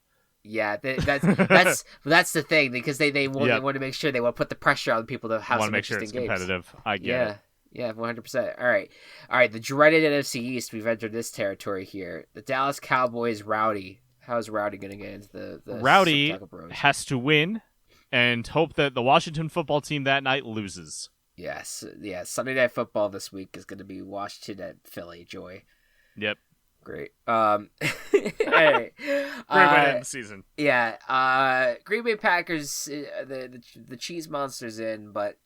Yeah, that's the thing, because they want to make sure they want to put the pressure on people to have some make sure interesting it's games. competitive. I get it. Yeah, 100%. All right. The dreaded NFC East. We've entered this territory here. The Dallas Cowboys. Rowdy. How's Rowdy going to get into the Rowdy has to win and hope that the Washington football team that night loses. Yes. Sunday Night Football this week is going to be Washington at Philly. Joy. Yep. Great. Hey. Great way to end the season. Yeah. Green Bay Packers. The cheese monster's in, but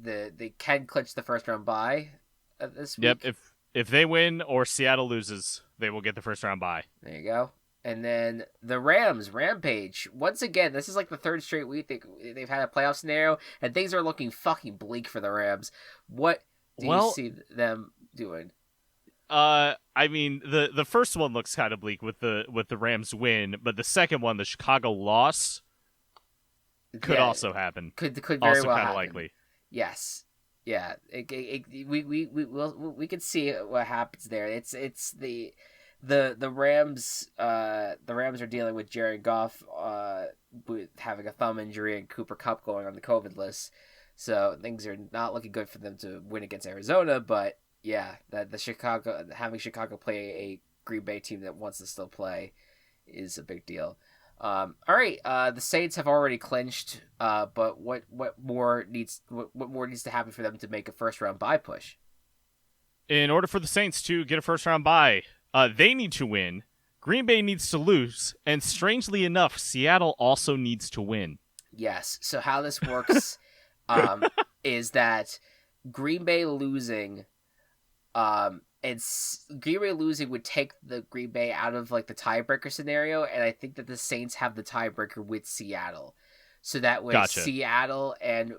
they can clinch the first round bye this week. Yep. If they win or Seattle loses, they will get the first round bye. There you go. And then the Rams, Rampage. Once again, this is like the third straight week they've had a playoff scenario, and things are looking fucking bleak for the Rams. What do you see them doing? I mean, the first one looks kind of bleak with the Rams win, but the second one, the Chicago loss, could also happen. Could very also well kind happen. of likely. Yes. Yeah. We could see what happens there. It's the Rams. The Rams are dealing with Jared Goff with having a thumb injury and Cooper Kupp going on the COVID list, so things are not looking good for them to win against Arizona. But yeah, that having Chicago play a Green Bay team that wants to still play is a big deal. All right, the Saints have already clinched, but what more needs to happen for them to make a first round bye push? In order for the Saints to get a first round bye, they need to win. Green Bay needs to lose, and strangely enough, Seattle also needs to win. Yes. So how this works is that Green Bay losing. Green Bay losing would take the Green Bay out of like the tiebreaker scenario, and I think that the Saints have the tiebreaker with Seattle, so that way Seattle and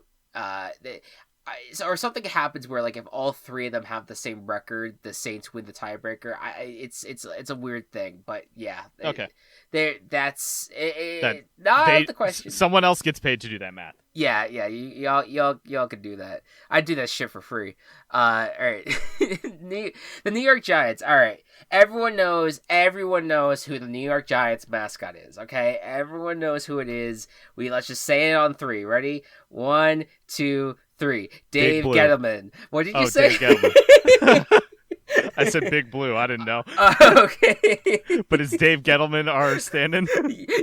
or something happens where like if all three of them have the same record, the Saints win the tiebreaker. It's a weird thing, but yeah. Okay. That's not the question. Someone else gets paid to do that math. Yeah, y'all can do that. I do that shit for free. All right. The New York Giants. All right. Everyone knows who the New York Giants mascot is. Okay, everyone knows who it is. Let's just say it on 3. Ready? 1, 2, 3. Dave Gettleman. What did you say? Dave Gettleman. I said Big Blue. I didn't know. Okay. But is Dave Gettleman our stand-in?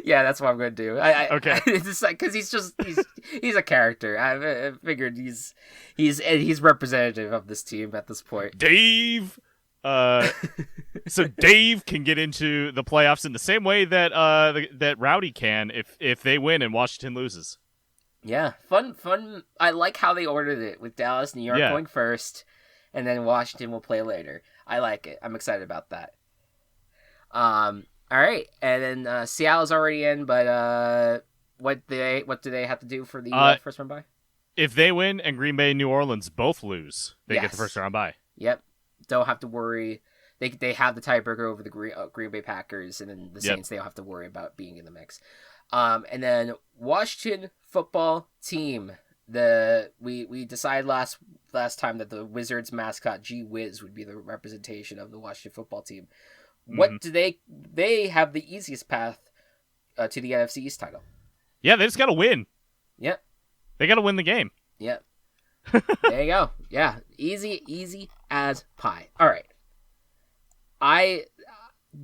Yeah, that's what I'm going to do. Okay. It's just like, because he's a character. I figured he's representative of this team at this point. Dave. So Dave can get into the playoffs in the same way that that Rowdy can if they win and Washington loses. Yeah, fun. I like how they ordered it with Dallas, New York going first, and then Washington will play later. I like it. I'm excited about that. All right, and then Seattle's already in, but what do they have to do for the first round bye? If they win and Green Bay and New Orleans both lose, they get the first round bye. Yep, don't have to worry. They have the tiebreaker over the Green Bay Packers, and then the Saints. They don't have to worry about being in the mix. And then Washington football team. We decided last time that the Wizards mascot G Wiz would be the representation of the Washington football team. What do they have the easiest path to the NFC East title? Yeah, they just got to win. Yep. They got to win the game. Yep. There you go. Yeah, easy as pie. All right. I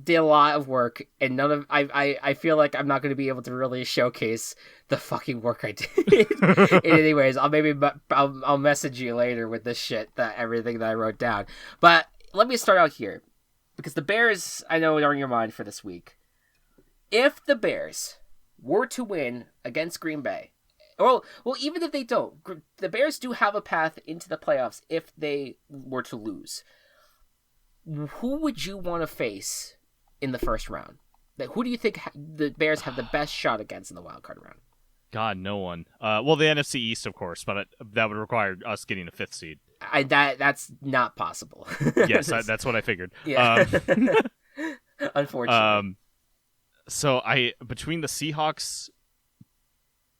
did a lot of work, and I feel like I'm not going to be able to really showcase the fucking work I did. Anyways, I'll message you later with this shit, everything that I wrote down. But let me start out here, because the Bears, I know, are on your mind for this week. If the Bears were to win against Green Bay, well, even if they don't, the Bears do have a path into the playoffs if they were to lose. Who would you want to face in the first round? Who do you think the Bears have the best shot against in the wild card round? God, no one. Well, the NFC East, of course, but that would require us getting a 5th seed. That's not possible. Yes, that's what I figured. Yeah. Unfortunately. So I between the Seahawks,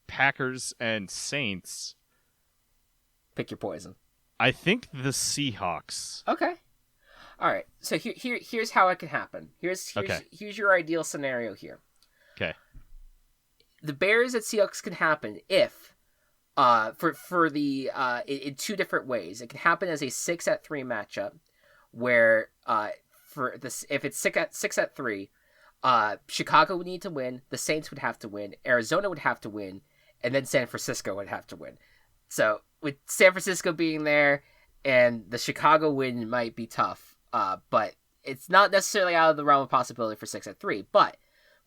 Packers, and Saints, Pick your poison. I think the Seahawks. Okay. All right. So here's how it can happen. Okay. Here's your ideal scenario here. Okay. The Bears at Seahawks can happen if for the in two different ways. It can happen as a 6-3 matchup where for this if it's 6-3, Chicago would need to win, the Saints would have to win, Arizona would have to win, and then San Francisco would have to win. So with San Francisco being there and the Chicago win might be tough, but it's not necessarily out of the realm of possibility for 6-3. But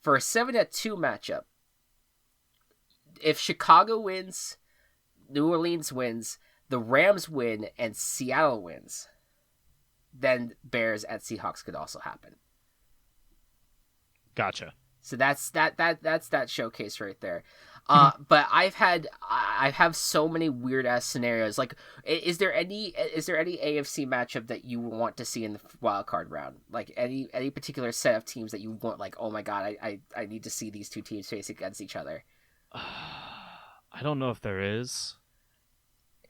for a 7-2 matchup, if Chicago wins, New Orleans wins, the Rams win, and Seattle wins, then Bears at Seahawks could also happen. Gotcha. So that's that showcase right there. But I have so many weird ass scenarios. Like, is there any AFC matchup that you want to see in the wild card round? Like any particular set of teams that you want? Like, oh my god, I need to see these two teams face against each other. I don't know if there is.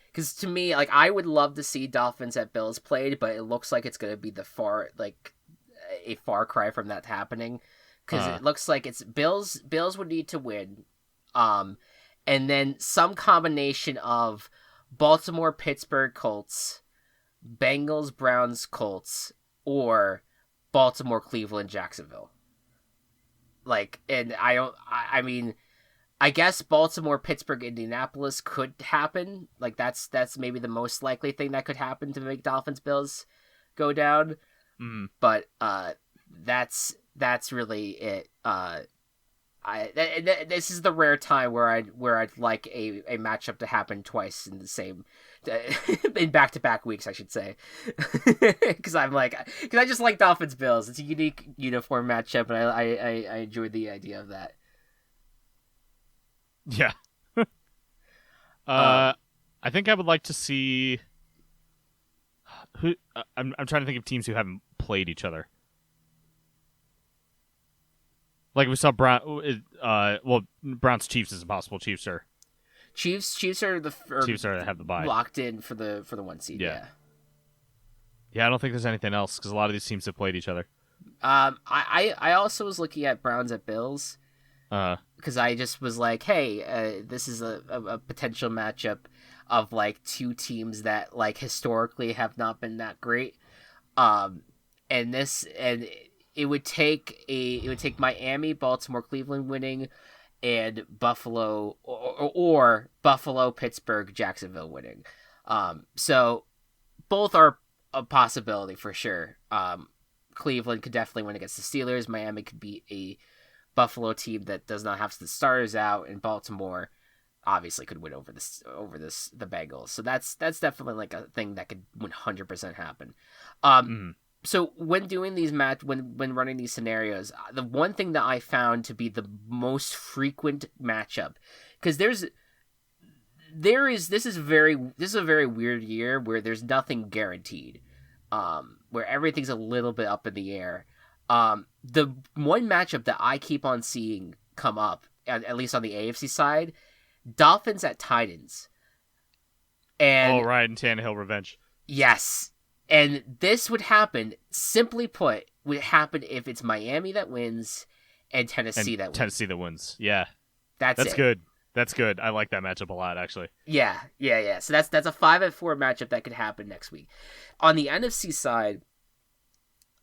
Because to me, like, I would love to see Dolphins at Bills played, but it looks like it's gonna be a far cry from that happening. Because it looks like it's Bills would need to win, and then some combination of Baltimore, Pittsburgh, Colts, Bengals, Browns, Colts, or Baltimore, Cleveland, Jacksonville. Like, and I mean, I guess Baltimore, Pittsburgh, Indianapolis could happen. Like, that's maybe the most likely thing that could happen to make Dolphins Bills go down. But that's really it. This is the rare time where I'd like a matchup to happen twice in the same in back-to-back weeks, I should say, because I just like Dolphins Bills. It's a unique uniform matchup, and I enjoy the idea of that. Yeah. I think I would like to see who. I'm trying to think of teams who haven't played each other. Like we saw Browns Chiefs is impossible. Chiefs are Chiefs are have the bye locked in for the 1 seed. Yeah. Yeah, I don't think there's anything else because a lot of these teams have played each other. I also was looking at Browns at Bills. Because I just was like, hey, this is a potential matchup of like two teams that like historically have not been that great. And it would take Miami, Baltimore, Cleveland winning, and Buffalo or Buffalo, Pittsburgh, Jacksonville winning. So both are a possibility for sure. Cleveland could definitely win against the Steelers. Miami could beat a Buffalo team that does not have the starters out, and Baltimore obviously could win over the Bengals. So that's definitely like a thing that could 100% happen. So when doing these when running these scenarios, the one thing that I found to be the most frequent matchup, because this is a very weird year where there's nothing guaranteed, where everything's a little bit up in the air. The one matchup that I keep on seeing come up, at least on the AFC side, Dolphins at Titans. And Ryan Tannehill revenge. Yes. And this would happen, simply put, would happen if it's Miami that wins and Tennessee that wins. Tennessee that wins. Yeah. That's it. Good. That's good. I like that matchup a lot, actually. Yeah. So that's a 5-4 matchup that could happen next week. On the NFC side,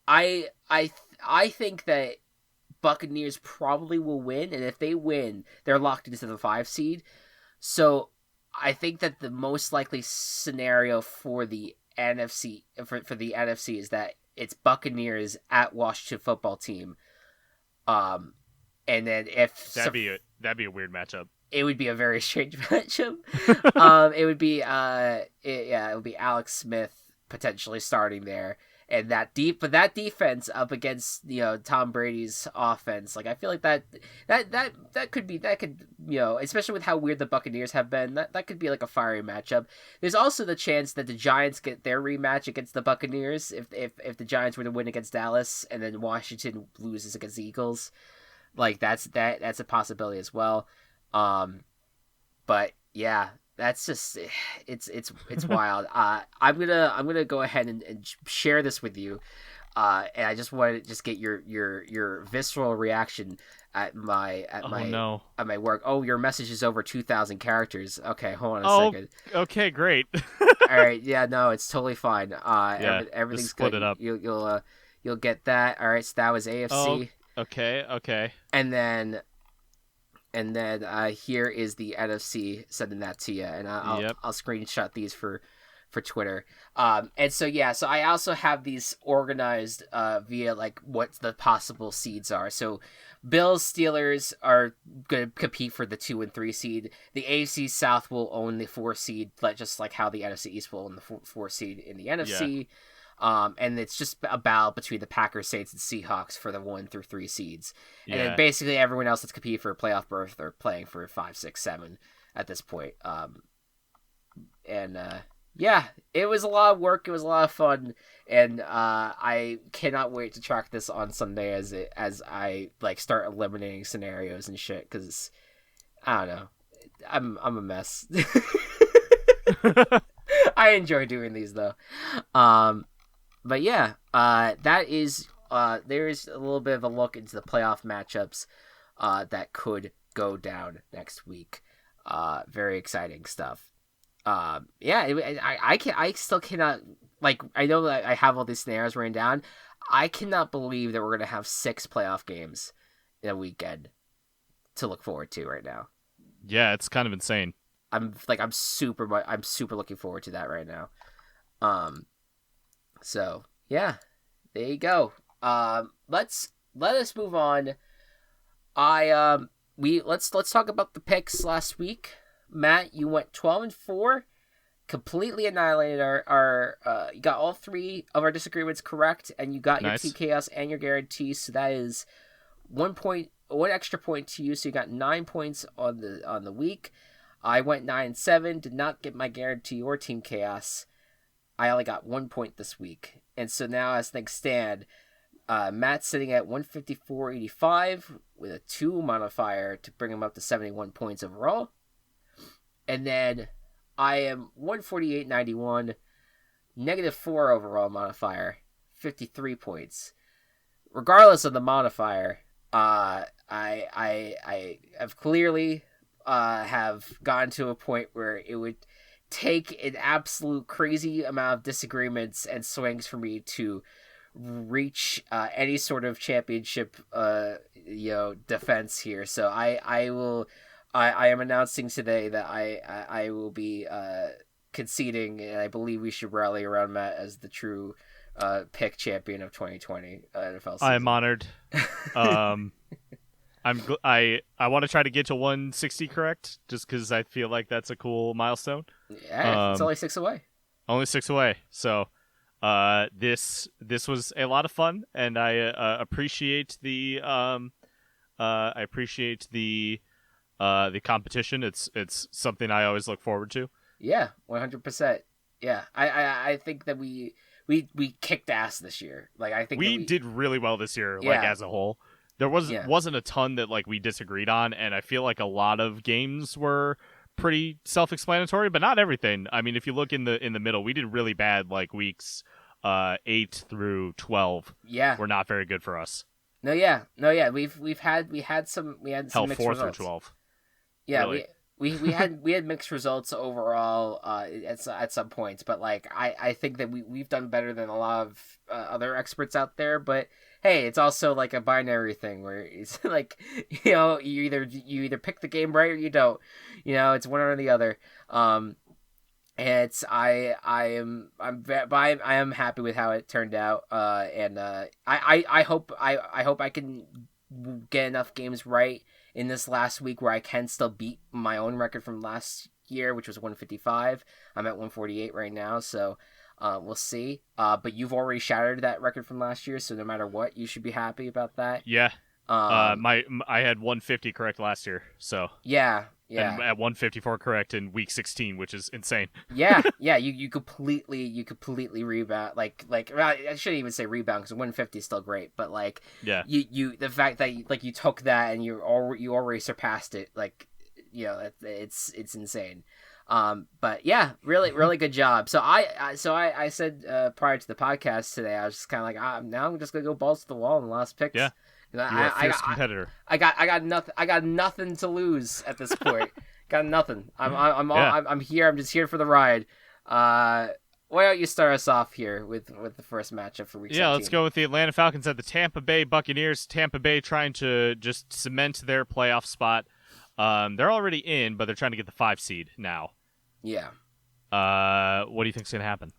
I think that Buccaneers probably will win, and if they win, they're locked into the 5 seed. So I think that the most likely scenario for the NFC for the NFC is that it's Buccaneers at Washington Football Team. And then if that'd be a weird matchup. It would be a very strange matchup. It would be it would be Alex Smith potentially starting there. And that defense up against Tom Brady's offense, like I feel like that could especially with how weird the Buccaneers have been, that could be like a fiery matchup. There's also the chance that the Giants get their rematch against the Buccaneers if the Giants were to win against Dallas and then Washington loses against the Eagles. Like that's a possibility as well. But yeah, that's just it's wild. I'm gonna go ahead and share this with you. And I just wanted to just get your visceral reaction at my at Oh my no. at my work. Oh, your message is over 2,000 characters. Okay, hold on a Oh, second. okay, great. All right, yeah, no, it's totally fine. Yeah, just Everything's split good. it up. You'll get that. All right, so that was Oh, AFC, okay. and then here is the NFC sending that to you, and Yep. I'll screenshot these for Twitter. And so yeah, so I also have these organized via like what the possible seeds are. So Bills Steelers are going to compete for the 2 and 3 seed. The AFC South will own the 4 seed, just like how the NFC East will own the 4 seed in the Yeah. NFC. And it's just a battle between the Packers, Saints, and Seahawks for the 1 through 3 seeds. And then Yeah. basically everyone else that's competing for a playoff berth are playing for 5, 6, 7 at this point. And yeah, it was a lot of work. It was a lot of fun, and I cannot wait to track this on Sunday as I like start eliminating scenarios and shit. Because I don't know, I'm a mess. I enjoy doing these though. But yeah, that is there's a little bit of a look into the playoff matchups that could go down next week. Very exciting stuff. Yeah, I still cannot, like, I know that I have all these scenarios written down. I cannot believe that we're gonna have 6 playoff games in a weekend to look forward to right now. Yeah, it's kind of insane. I'm super looking forward to that right now. So yeah, there you go. Let us move on. Let's talk about the picks last week. Matt, you went 12-4, completely annihilated our you got all 3 of our disagreements correct, and you got Nice. your Team Chaos and your guarantee. So that is 1 extra point to you. So you got 9 points on the week. I went 9-7, did not get my guarantee or Team Chaos. I only got 1 point this week, and so now as things stand, Matt's sitting at 154.85 with a 2 modifier to bring him up to 71 points overall. And then I am 148.91, -4 overall modifier, 53 points. Regardless of the modifier, I have clearly have gotten to a point where it would take an absolute crazy amount of disagreements and swings for me to reach any sort of championship defense here. So I am announcing today that I will be conceding, and I believe we should rally around Matt as the true pick champion of 2020 NFL season. I'm honored. I want to try to get to 160 correct, just because I feel like that's a cool milestone. Yeah, it's only 6 away. Only 6 away. So, this was a lot of fun, and I appreciate the competition. It's something I always look forward to. Yeah, 100%. Yeah, I think that we kicked ass this year. Like I think we did really well this year, yeah. like as a whole. There wasn't a ton that like we disagreed on, and I feel like a lot of games were pretty self-explanatory, but not everything. I mean, if you look in the middle, we did really bad. Like weeks 8 through 12, were not very good for us. No, yeah. We had some mixed 4 results. through 12. Yeah, really. we had mixed results overall at some points, but like I think that we've done better than a lot of other experts out there. But hey, it's also like a binary thing where it's like you either pick the game right or you don't. It's one or the other. And it's I am happy with how it turned out. And I hope I can get enough games right in this last week where I can still beat my own record from last year, which was 155. I'm at 148 right now, so we'll see. But you've already shattered that record from last year, so no matter what, you should be happy about that. Yeah. I had 150 correct last year, so. Yeah, Yeah. and at 154 correct in week 16, which is insane. Yeah, yeah, you completely rebound well, I shouldn't even say rebound because 150 is still great, but like Yeah. you the fact that you took that and you already surpassed it, like it's insane. But yeah, really good job. So I said prior to the podcast today, I was just kind of like, now I'm just gonna go balls to the wall in the last picks. Yeah. You are a fierce competitor. I got nothing to lose at this point. Got nothing. Yeah. I'm here. I'm just here for the ride. Why don't you start us off here with the first matchup for week 17? Yeah, let's go with the Atlanta Falcons at the Tampa Bay Buccaneers. Tampa Bay trying to just cement their playoff spot. They're already in, but they're trying to get the 5 seed now. Yeah. What do you think's gonna happen?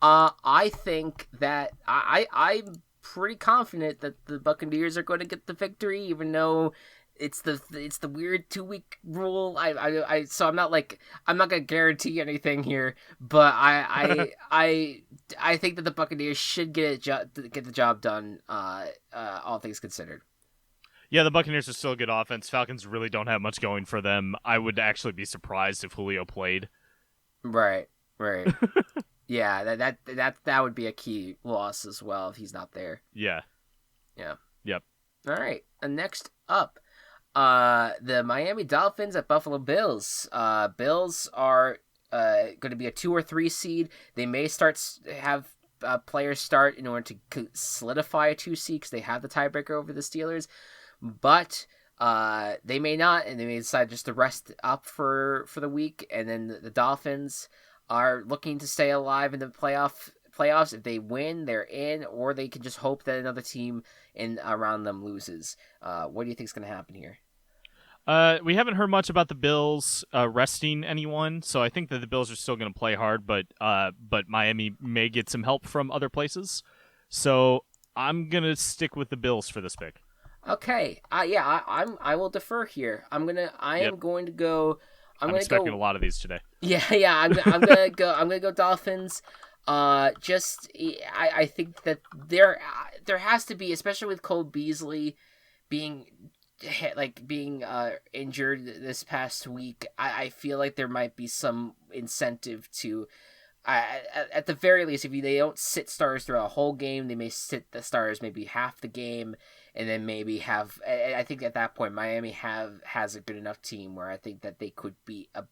I think that I'm pretty confident that the Buccaneers are going to get the victory, even though it's the weird 2-week rule. So I'm not gonna guarantee anything here, but I think that the Buccaneers should get the job done. All things considered. Yeah, the Buccaneers are still a good offense. Falcons really don't have much going for them. I would actually be surprised if Julio played. Right. Yeah, that would be a key loss as well if he's not there. Yeah. Yeah. Yep. All right. Next up, the Miami Dolphins at Buffalo Bills. Bills are going to be a 2 or 3 seed. They may have players start in order to solidify a 2 seed because they have the tiebreaker over the Steelers, but they may not, and they may decide just to rest up for the week. And then the Dolphins are looking to stay alive in the playoffs. If they win, they're in, or they can just hope that another team in around them loses. What do you think is going to happen here? We haven't heard much about the Bills resting anyone, so I think that the Bills are still going to play hard, but Miami may get some help from other places. So I'm gonna stick with the Bills for this pick. Okay. I will defer here. I'm going to go. I'm expecting a lot of these today. Yeah. I'm gonna go Dolphins. I think that there has to be, especially with Cole Beasley being injured this past week. I feel like there might be some incentive to, at the very least, if they don't sit starters throughout a whole game, they may sit the starters maybe half the game, and then maybe have. I think at that point, Miami has a good enough team where I think that they could beat a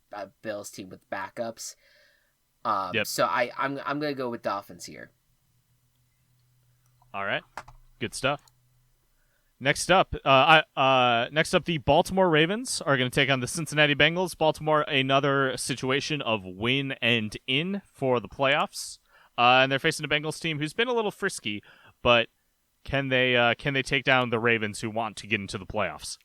Bills team with backups. Yep. So I'm gonna go with Dolphins here. All right, good stuff. Next up, the Baltimore Ravens are going to take on the Cincinnati Bengals. Baltimore, another situation of win and in for the playoffs, and they're facing a Bengals team who's been a little frisky, but can they take down the Ravens who want to get into the playoffs?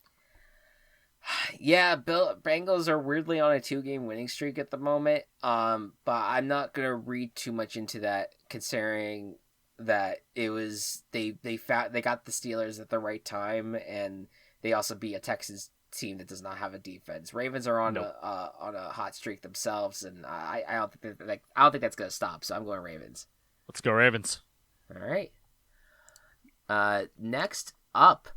Yeah, Bengals are weirdly on a 2-game winning streak at the moment. But I'm not gonna read too much into that, considering that it was they got the Steelers at the right time, and they also beat a Texas team that does not have a defense. Ravens are on a hot streak themselves, and I don't think that's gonna stop. So I'm going Ravens. Let's go Ravens. All right. Next up,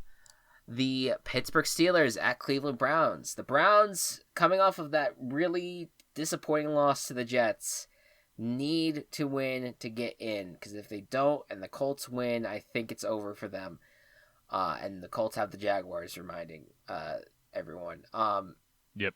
the Pittsburgh Steelers at Cleveland Browns. The Browns, coming off of that really disappointing loss to the Jets, need to win to get in, because if they don't and the Colts win, I think it's over for them. And the Colts have the Jaguars, reminding everyone. Yep.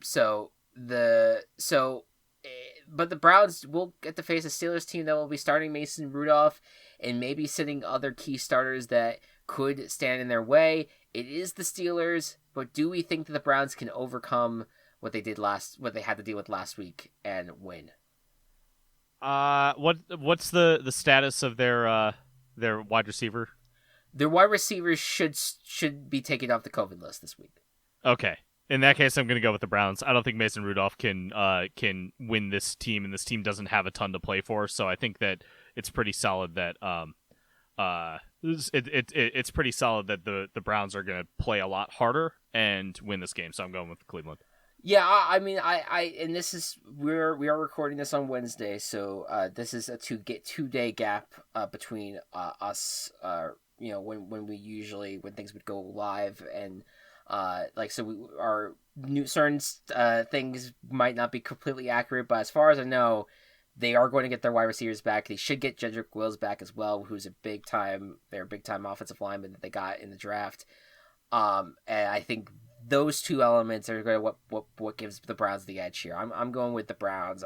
But the Browns will get to face a Steelers team that will be starting Mason Rudolph and maybe sitting other key starters that could stand in their way. It is the Steelers, but do we think that the Browns can overcome what they had to deal with last week and win? What's the status of their wide receiver? Their wide receivers should be taken off the COVID list this week. Okay. In that case, I'm going to go with the Browns. I don't think Mason Rudolph can win this team, and this team doesn't have a ton to play for. So I think that it's pretty solid that it's pretty solid that the Browns are going to play a lot harder and win this game. So I'm going with Cleveland. Yeah, I mean, and this is we are recording this on Wednesday, so this is a 2-day gap between us. When things would go live, and Our new certain things might not be completely accurate, but as far as I know, they are going to get their wide receivers back. They should get Jedrick Wills back as well, who's their big time offensive lineman that they got in the draft. And I think those two elements are going to what gives the Browns the edge here. I'm going with the Browns.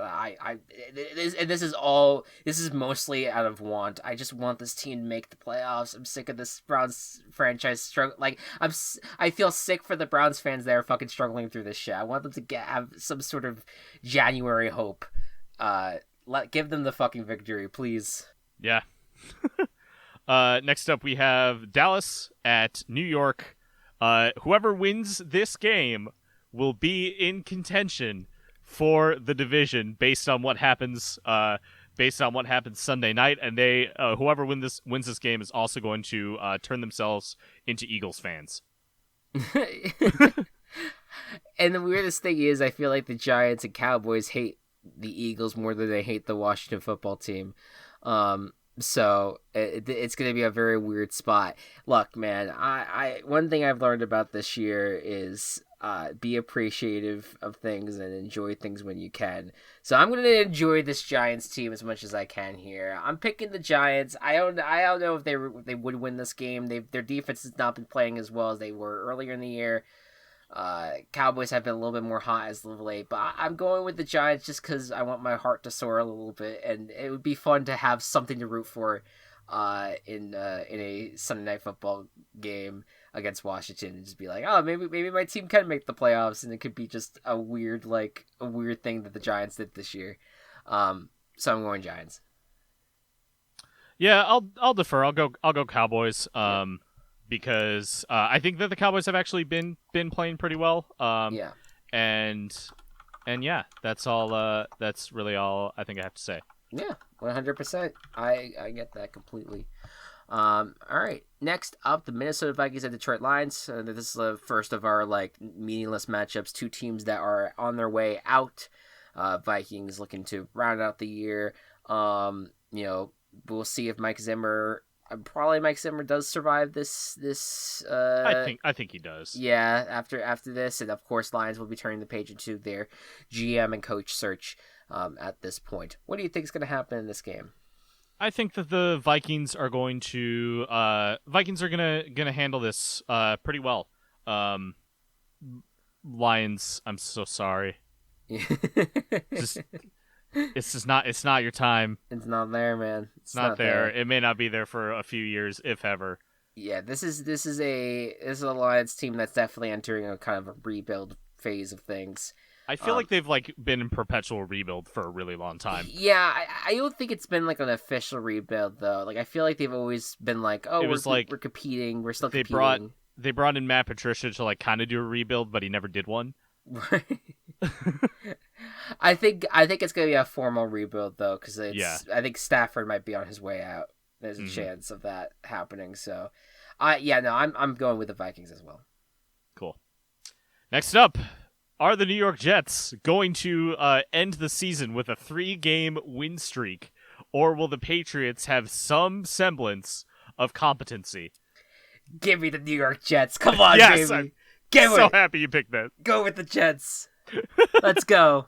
This is mostly out of want. I just want this team to make the playoffs. I'm sick of this Browns franchise struggle. Like I feel sick for the Browns fans that are fucking struggling through this shit. I want them to have some sort of January hope. Give them the fucking victory, please. Yeah. Next up we have Dallas at New York. Whoever wins this game will be in contention for the division based on what happens Sunday night, and whoever wins this game is also going to turn themselves into Eagles fans. And the weirdest thing is, I feel like the Giants and Cowboys hate the Eagles more than they hate the Washington football team. So it's going to be a very weird spot. Look, man, I one thing I've learned about this year is be appreciative of things and enjoy things when you can. So I'm going to enjoy this Giants team as much as I can here. I'm picking the Giants. I don't know if they would win this game. Their defense has not been playing as well as they were earlier in the year. Cowboys have been a little bit more hot as of late, but I'm going with the Giants just because I want my heart to soar a little bit, and it would be fun to have something to root for in a Sunday Night Football game against Washington, and just be like, oh, maybe my team can make the playoffs, and it could be just a weird thing that the Giants did this year. So I'm going Giants. Yeah, I'll defer. I'll go Cowboys. Because I think that the Cowboys have actually been playing pretty well. And yeah, that's all. That's really all I think I have to say. Yeah, 100%. I get that completely. All right. Next up, the Minnesota Vikings and Detroit Lions. This is the first of our meaningless matchups. Two teams that are on their way out. Vikings looking to round out the year. We'll see if Mike Zimmer does survive this. I think he does. Yeah, after this, and of course, Lions will be turning the page into their GM and coach search at this point. What do you think is going to happen in this game? I think that the Vikings are going to gonna handle this pretty well. Lions, I'm so sorry. It's not your time. It's not there, man. It's not there. It may not be there for a few years, if ever. Yeah, this is a Lions team that's definitely entering a kind of a rebuild phase of things. I feel like they've been in perpetual rebuild for a really long time. Yeah, I don't think it's been an official rebuild though. I feel like they've always been we're competing, we're still competing. They brought in Matt Patricia to kind of do a rebuild, but he never did one. Right. I think it's gonna be a formal rebuild though, because I think Stafford might be on his way out. There's a chance of that happening. So, I'm going with the Vikings as well. Cool. Next up, are the New York Jets going to end the season with a 3-game win streak, or will the Patriots have some semblance of competency? Give me the New York Jets. Come on, yes, baby. I'm so happy you picked that. Go with the Jets. Let's go.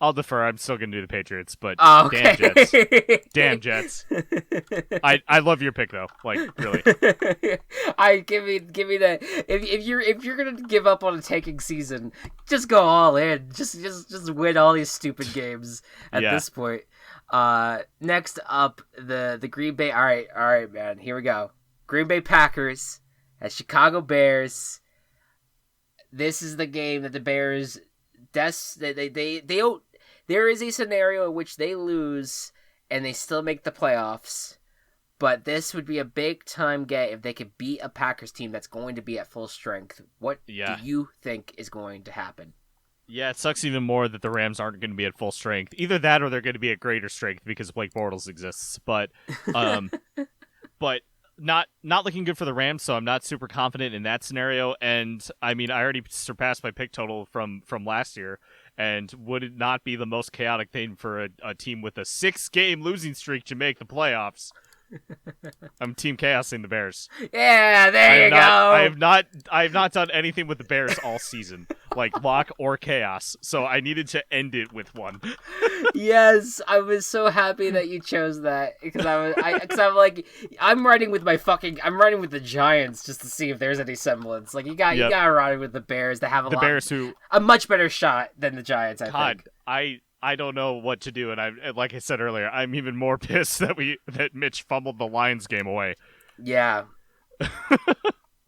I'll defer. I'm still going to do the Patriots, but okay. Damn Jets. Damn Jets. I love your pick though. Really. Give me that. If you're going to give up on a tanking season, just go all in. Just win all these stupid games at this point. Next up, the Green Bay. All right, man. Here we go. Green Bay Packers at Chicago Bears. This is the game that the Bears there is a scenario in which they lose and they still make the playoffs, but this would be a big time get if they could beat a Packers team that's going to be at full strength. What do you think is going to happen? Yeah, it sucks even more that the Rams aren't going to be at full strength. Either that or they're going to be at greater strength because Blake Bortles exists. But but not looking good for the Rams, so I'm not super confident in that scenario. And I mean, I already surpassed my pick total from last year. And would it not be the most chaotic thing for a team with a 6-game losing streak to make the playoffs? I'm Team Chaos in the Bears. Yeah, there you go. I have not done anything with the Bears all season, like lock or chaos. So I needed to end it with one. Yes, I was so happy that you chose that because I'm like, I'm riding with the Giants just to see if there's any semblance. Like you got to ride with the Bears to have a much better shot than the Giants. I think. I don't know what to do, and like I said earlier, I'm even more pissed that Mitch fumbled the Lions game away. Yeah.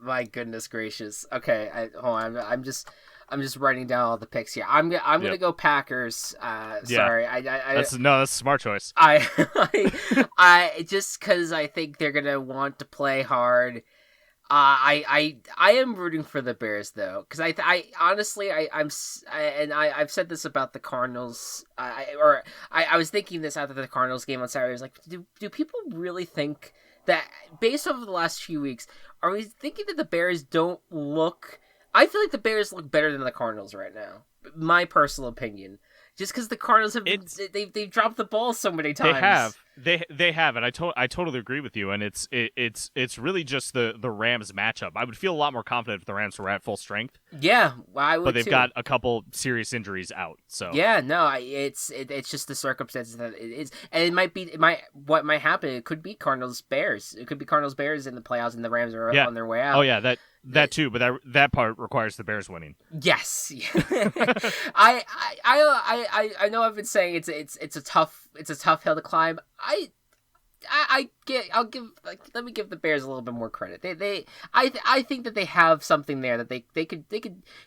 My goodness gracious. Okay, hold on. I'm just writing down all the picks here. I'm gonna go Packers. Sorry, that's a smart choice. I just because I think they're gonna want to play hard. I am rooting for the Bears though, because I honestly I've said this about the Cardinals. I was thinking this after the Cardinals game on Saturday. I was like, do people really think that based off of the last few weeks, are we thinking that the Bears don't look? I feel like the Bears look better than the Cardinals right now. My personal opinion. Just because the Cardinals they've dropped the ball so many times. They have, and I totally agree with you. And it's really just the Rams matchup. I would feel a lot more confident if the Rams were at full strength. Yeah, I would. But they've got a couple serious injuries out. So yeah, no, it's just the circumstances that it is, and what might happen. It could be Cardinals Bears. It could be Cardinals Bears in the playoffs, and the Rams are on their way out. Oh yeah, that too, but that part requires the Bears winning. Yes, I know I've been saying it's a tough hill to climb. Let me give the Bears a little bit more credit. I think that they have something there that they could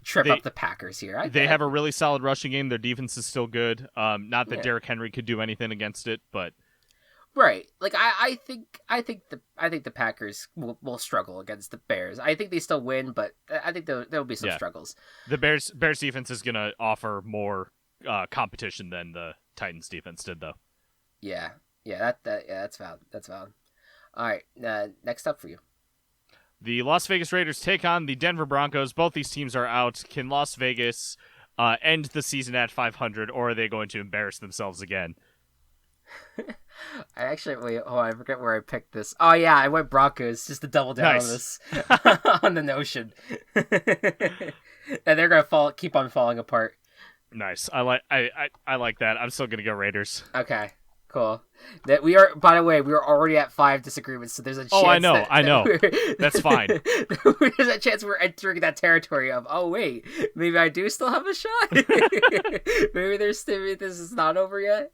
trip up the Packers here. They have a really solid rushing game. Their defense is still good. Not that Derrick Henry could do anything against it, but. Right, like I think the Packers will struggle against the Bears. I think they still win, but I think there'll be some struggles. The Bears defense is gonna offer more competition than the Titans defense did, though. Yeah, that's valid. That's valid. All right, next up for you. The Las Vegas Raiders take on the Denver Broncos. Both these teams are out. Can Las Vegas end the season at 500, or are they going to embarrass themselves again? I forget where I picked this. Oh yeah, I went Broncos just to double down on this on the notion. And they're gonna keep on falling apart. Nice. I like that. I'm still gonna go Raiders. Okay, cool. That we are. By the way, we are already at 5 disagreements, so there's a chance. Oh, I know. That's fine. There's a chance we're entering that territory of. Oh wait, maybe I do still have a shot. maybe this is not over yet.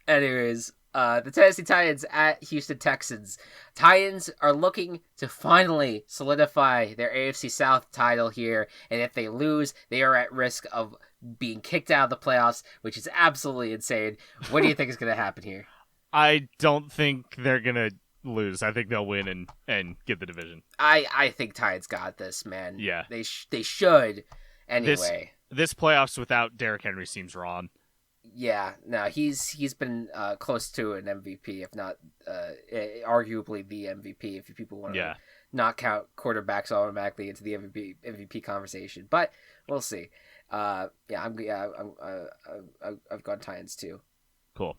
Anyways, the Tennessee Titans at Houston Texans. Titans are looking to finally solidify their AFC South title here, and if they lose, they are at risk of being kicked out of the playoffs, which is absolutely insane. What do you think is going to happen here? I don't think they're going to lose. I think they'll win and get the division. I think Titans got this, man. Yeah. They should anyway. This playoffs without Derrick Henry seems wrong. Yeah, no, he's been close to an MVP, if not arguably the MVP. If people want to not count quarterbacks automatically into the MVP conversation, but we'll see. I've gone Titans too. Cool.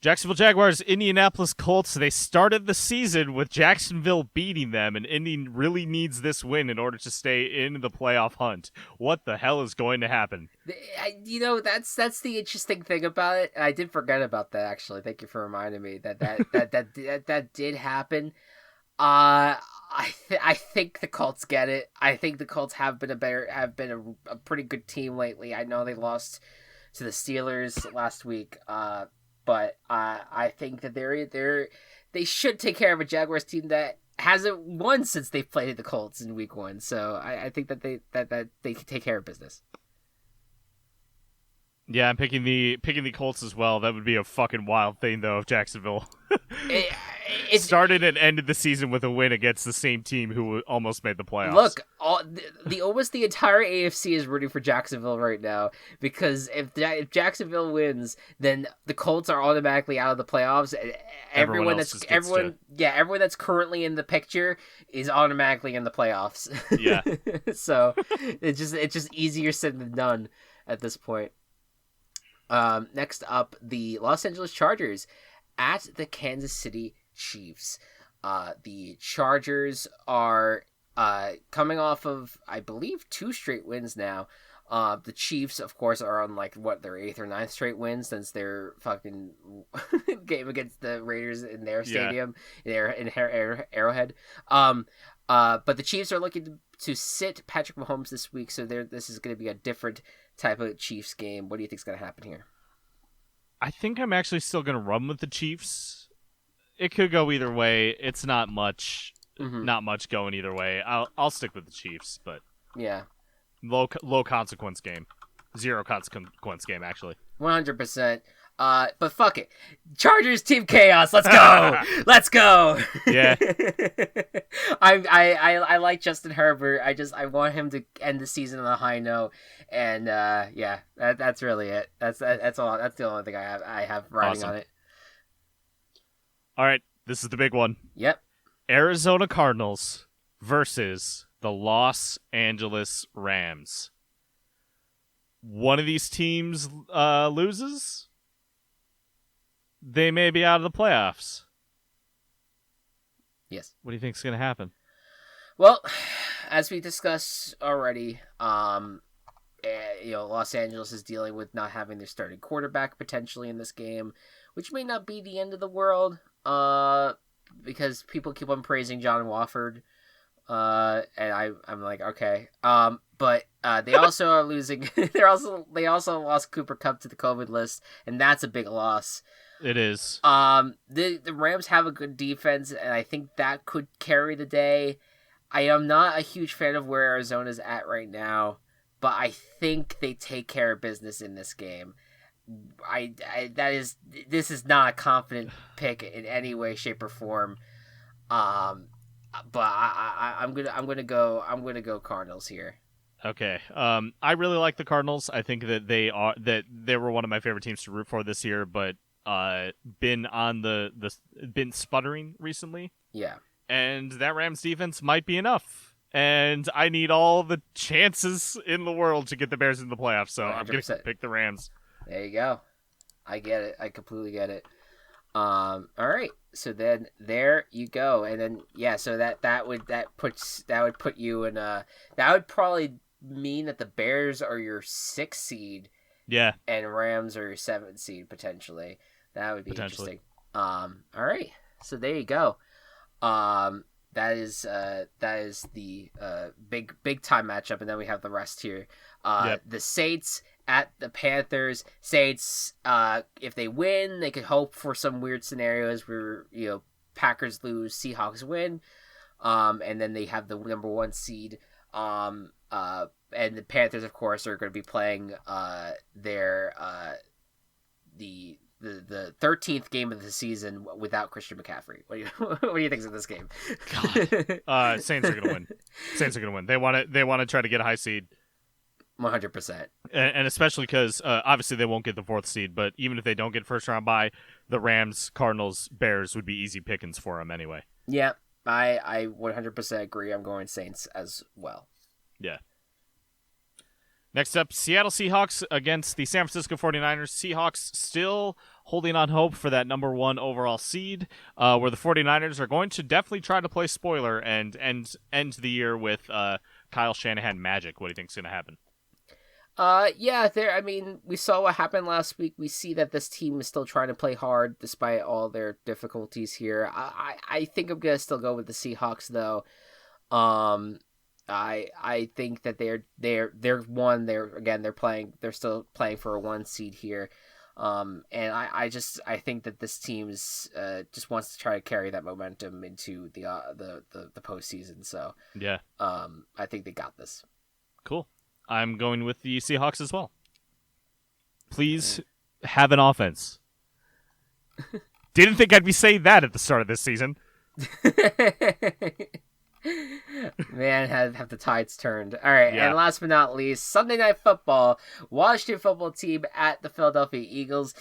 Jacksonville Jaguars, Indianapolis Colts. They started the season with Jacksonville beating them, and Indy really needs this win in order to stay in the playoff hunt. What the hell is going to happen? That's the interesting thing about it. I did forget about that, actually. Thank you for reminding me that did happen. I think the Colts get it. I think the Colts have been a pretty good team lately. I know they lost to the Steelers last week. But I think that they should take care of a Jaguars team that hasn't won since they've played the Colts in Week 1. So I think that they can take care of business. Yeah, I'm picking the Colts as well. That would be a fucking wild thing, though, if Jacksonville it started and ended the season with a win against the same team who almost made the playoffs. Look, almost the entire AFC is rooting for Jacksonville right now, because if Jacksonville wins, then the Colts are automatically out of the playoffs. Everyone that's currently in the picture is automatically in the playoffs. Yeah. So it's just easier said than done at this point. Next up, the Los Angeles Chargers at the Kansas City Chiefs. The Chargers are coming off of, I believe, 2 straight wins now. The Chiefs, of course, are on their 8th or 9th straight wins since their fucking game against the Raiders in their stadium, in Arrowhead. But the Chiefs are looking to sit Patrick Mahomes this week, so this is going to be a different type of Chiefs game. What do you think is going to happen here? I think I'm actually still going to run with the Chiefs. It could go either way. It's not much, not much going either way. I'll stick with the Chiefs, but yeah. Low consequence game. 0 consequence game, actually. 100%. But fuck it. Chargers Team Chaos. Let's go. Let's go. Yeah. I like Justin Herbert. I want him to end the season on a high note. And yeah, that's really it. That's all. That's the only thing I have riding on it. All right, this is the big one. Yep. Arizona Cardinals versus the Los Angeles Rams. One of these teams loses, they may be out of the playoffs. Yes. What do you think is going to happen? Well, as we discussed already, Los Angeles is dealing with not having their starting quarterback potentially in this game, which may not be the end of the world, because people keep on praising John Wofford. And I'm like, okay. But they also are losing. They also lost Cooper Kupp to the COVID list, and that's a big loss. It is. The Rams have a good defense, and I think that could carry the day. I am not a huge fan of where Arizona's at right now, but I think they take care of business in this game. This is not a confident pick in any way, shape, or form. But I'm gonna go Cardinals here. Okay. I really like the Cardinals. I think that they were one of my favorite teams to root for this year, but been sputtering recently. Yeah. And that Rams defense might be enough. And I need all the chances in the world to get the Bears in the playoffs, so 100%. I'm going to pick the Rams. There you go. I get it. I completely get it. All right. So then there you go. And then so that would put you in that would probably mean that the Bears are your 6th seed. Yeah. And Rams are your 7th seed potentially. That would be interesting. All right. So there you go. That is the big time matchup, and then we have the rest here. The Saints at the Panthers. Saints, if they win, they could hope for some weird scenarios where Packers lose, Seahawks win, and then they have the number 1 seed. And the Panthers, of course, are going to be playing the 13th game of the season without Christian McCaffrey. What do you think of this game? God. Saints are going to win. Saints are going to win. They want to try to get a high seed. 100%. And especially because obviously they won't get the 4th seed, but even if they don't get first round bye, the Rams, Cardinals, Bears would be easy pickings for them anyway. Yeah, I 100% agree. I'm going Saints as well. Yeah. Next up, Seattle Seahawks against the San Francisco 49ers. Seahawks still holding on hope for that number 1 overall seed, where the 49ers are going to definitely try to play spoiler and end the year with Kyle Shanahan magic. What do you think is going to happen? We saw what happened last week. We see that this team is still trying to play hard despite all their difficulties here. I think I'm going to still go with the Seahawks, though. I think that they're still playing for a 1 seed here. And I think that this team's just wants to try to carry that momentum into the postseason. So yeah, I think they got this. Cool. I'm going with the Seahawks as well. Please have an offense. Didn't think I'd be saying that at the start of this season. Man, have the tides turned. All right, yeah. And last but not least, Sunday Night Football, Washington Football Team at the Philadelphia Eagles.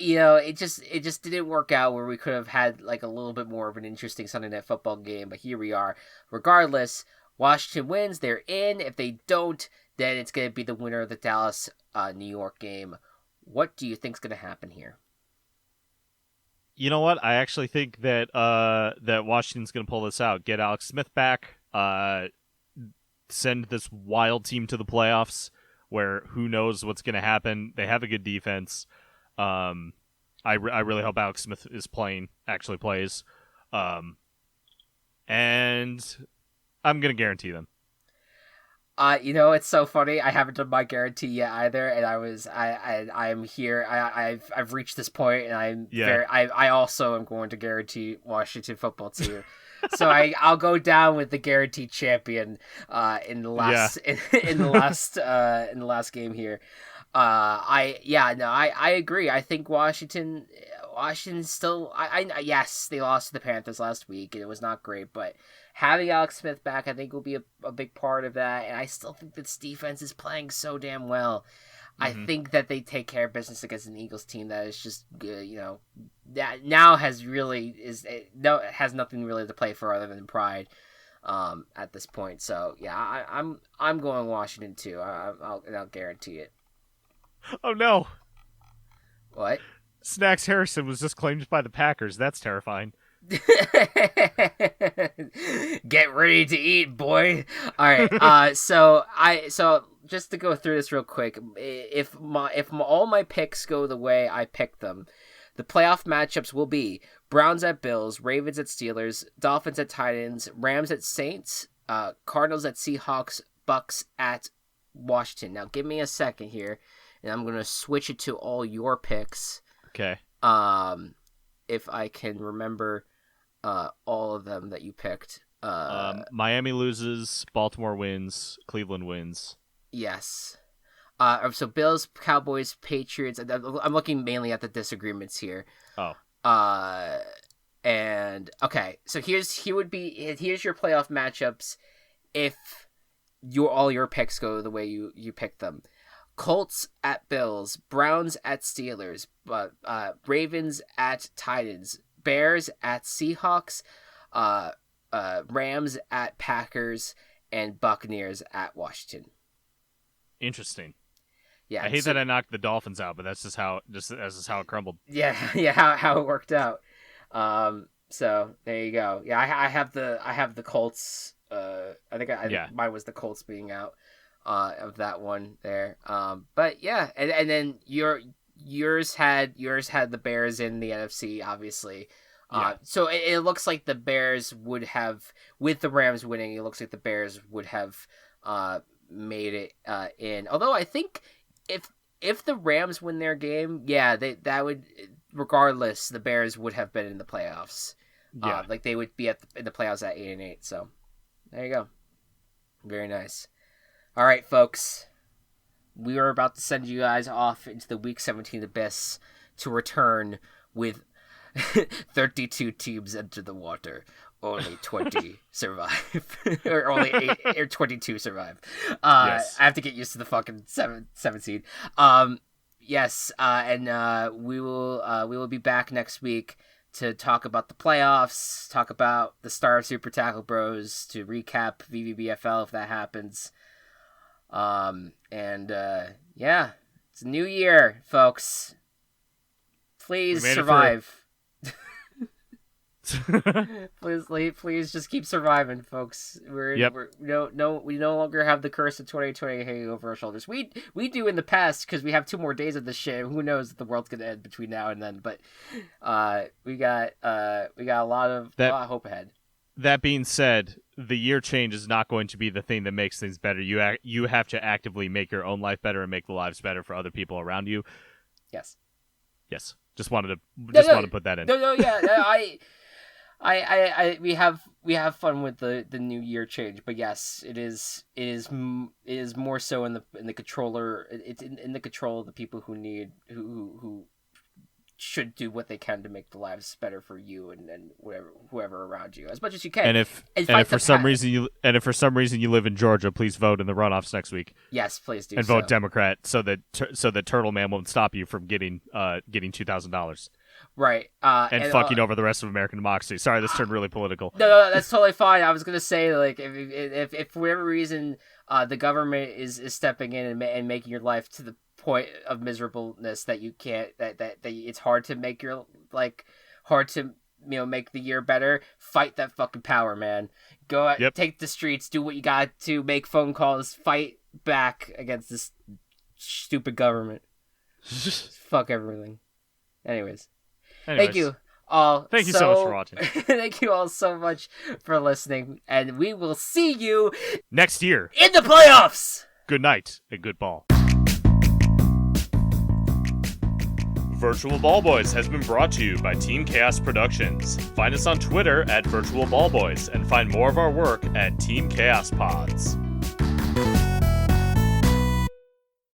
It just didn't work out where we could have had like a little bit more of an interesting Sunday Night Football game, but here we are. Regardless, Washington wins, they're in. If they don't, then it's going to be the winner of the Dallas New York game. What do you think is going to happen here? You know what? I actually think that that Washington's going to pull this out. Get Alex Smith back. Send this wild team to the playoffs, where who knows what's going to happen. They have a good defense. I really hope Alex Smith actually plays. And I'm going to guarantee them. It's so funny. I haven't done my guarantee yet either, and I'm here. I've reached this point, and I also am going to guarantee Washington football team. So I'll go down with the guaranteed champion in the last in the last game here. I agree. I think Washington still. Yes, they lost to the Panthers last week, and it was not great, but having Alex Smith back, I think, will be a big part of that. And I still think this defense is playing so damn well. I think that they take care of business against an Eagles team that is just, that now has nothing really to play for other than pride, at this point. So yeah, I'm going Washington too. I'll guarantee it. Oh no! What? Snacks Harrison was just claimed by the Packers. That's terrifying. Get ready to eat, boy. All right. So just to go through this real quick, if all my picks go the way I picked them, the playoff matchups will be Browns at Bills, Ravens at Steelers, Dolphins at Titans, Rams at Saints, Cardinals at Seahawks, Bucks at Washington. Now give me a second here, and I'm gonna switch it to all your picks. Okay. If I can remember all of them that you picked. Miami loses, Baltimore wins, Cleveland wins. Yes. So Bills, Cowboys, Patriots. I'm looking mainly at the disagreements here. Oh. And okay, so here's your playoff matchups if all your picks go the way you picked them. Colts at Bills, Browns at Steelers, Ravens at Titans, Bears at Seahawks, Rams at Packers, and Buccaneers at Washington. Interesting. Yeah, I hate that I knocked the Dolphins out, but that's just how it crumbled. Yeah, how it worked out. So there you go. Yeah, I have the Colts. I think mine was the Colts being out. Of that one there. But yeah, and then yours had the Bears in the NFC, obviously. So it looks like the Bears would have, with the Rams winning, it looks like the Bears would have made it in. Although I think if the Rams win their game, that would, regardless, the Bears would have been in the playoffs. Yeah, like they would be in the playoffs at 8-8. So there you go. Very nice. All right, folks. We are about to send you guys off into the Week 17 abyss to return with 32 teams enter the water. Only 20 survive. Or only 8 or 22 survive. Yes. I have to get used to the fucking 17. Yes, and we will be back next week to talk about the playoffs, talk about the start of Super Tackle Bros, to recap VVBFL if that happens. It's a new year, folks. Please survive. please just keep surviving, folks. We no longer have the curse of 2020 hanging over our shoulders. We do in the past, because we have 2 more days of this shit. Who knows if the world's gonna end between now and then? But we got a lot of hope ahead. That being said, the year change is not going to be the thing that makes things better. You have to actively make your own life better and make the lives better for other people around you. Yes. Just wanted to put that in. We have fun with the new year change, but yes, it is more so in the controller. It's in the control of the people who should do what they can to make the lives better for you and whoever around you as much as you can. And if for some reason you live in Georgia, please vote in the runoffs next week. Yes, please do. And vote Democrat so that Turtle Man won't stop you from getting $2,000. Right. And fucking over the rest of American democracy. Sorry, this turned really political. No, that's totally fine. I was gonna say, like, if for whatever reason the government is stepping in and making your life to the point of miserableness that you can't, that it's hard to make your hard to make the year better. Fight that fucking power, man. Go out, take the streets, do what you got to, make phone calls, fight back against this stupid government. Fuck everything. Anyways, thank you all. Thank you so much for watching. Thank you all so much for listening, and we will see you next year in the playoffs. Good night and good ball. Virtual Ball Boys has been brought to you by Team Chaos Productions. Find us on Twitter at Virtual Ball Boys and find more of our work at Team Chaos Pods.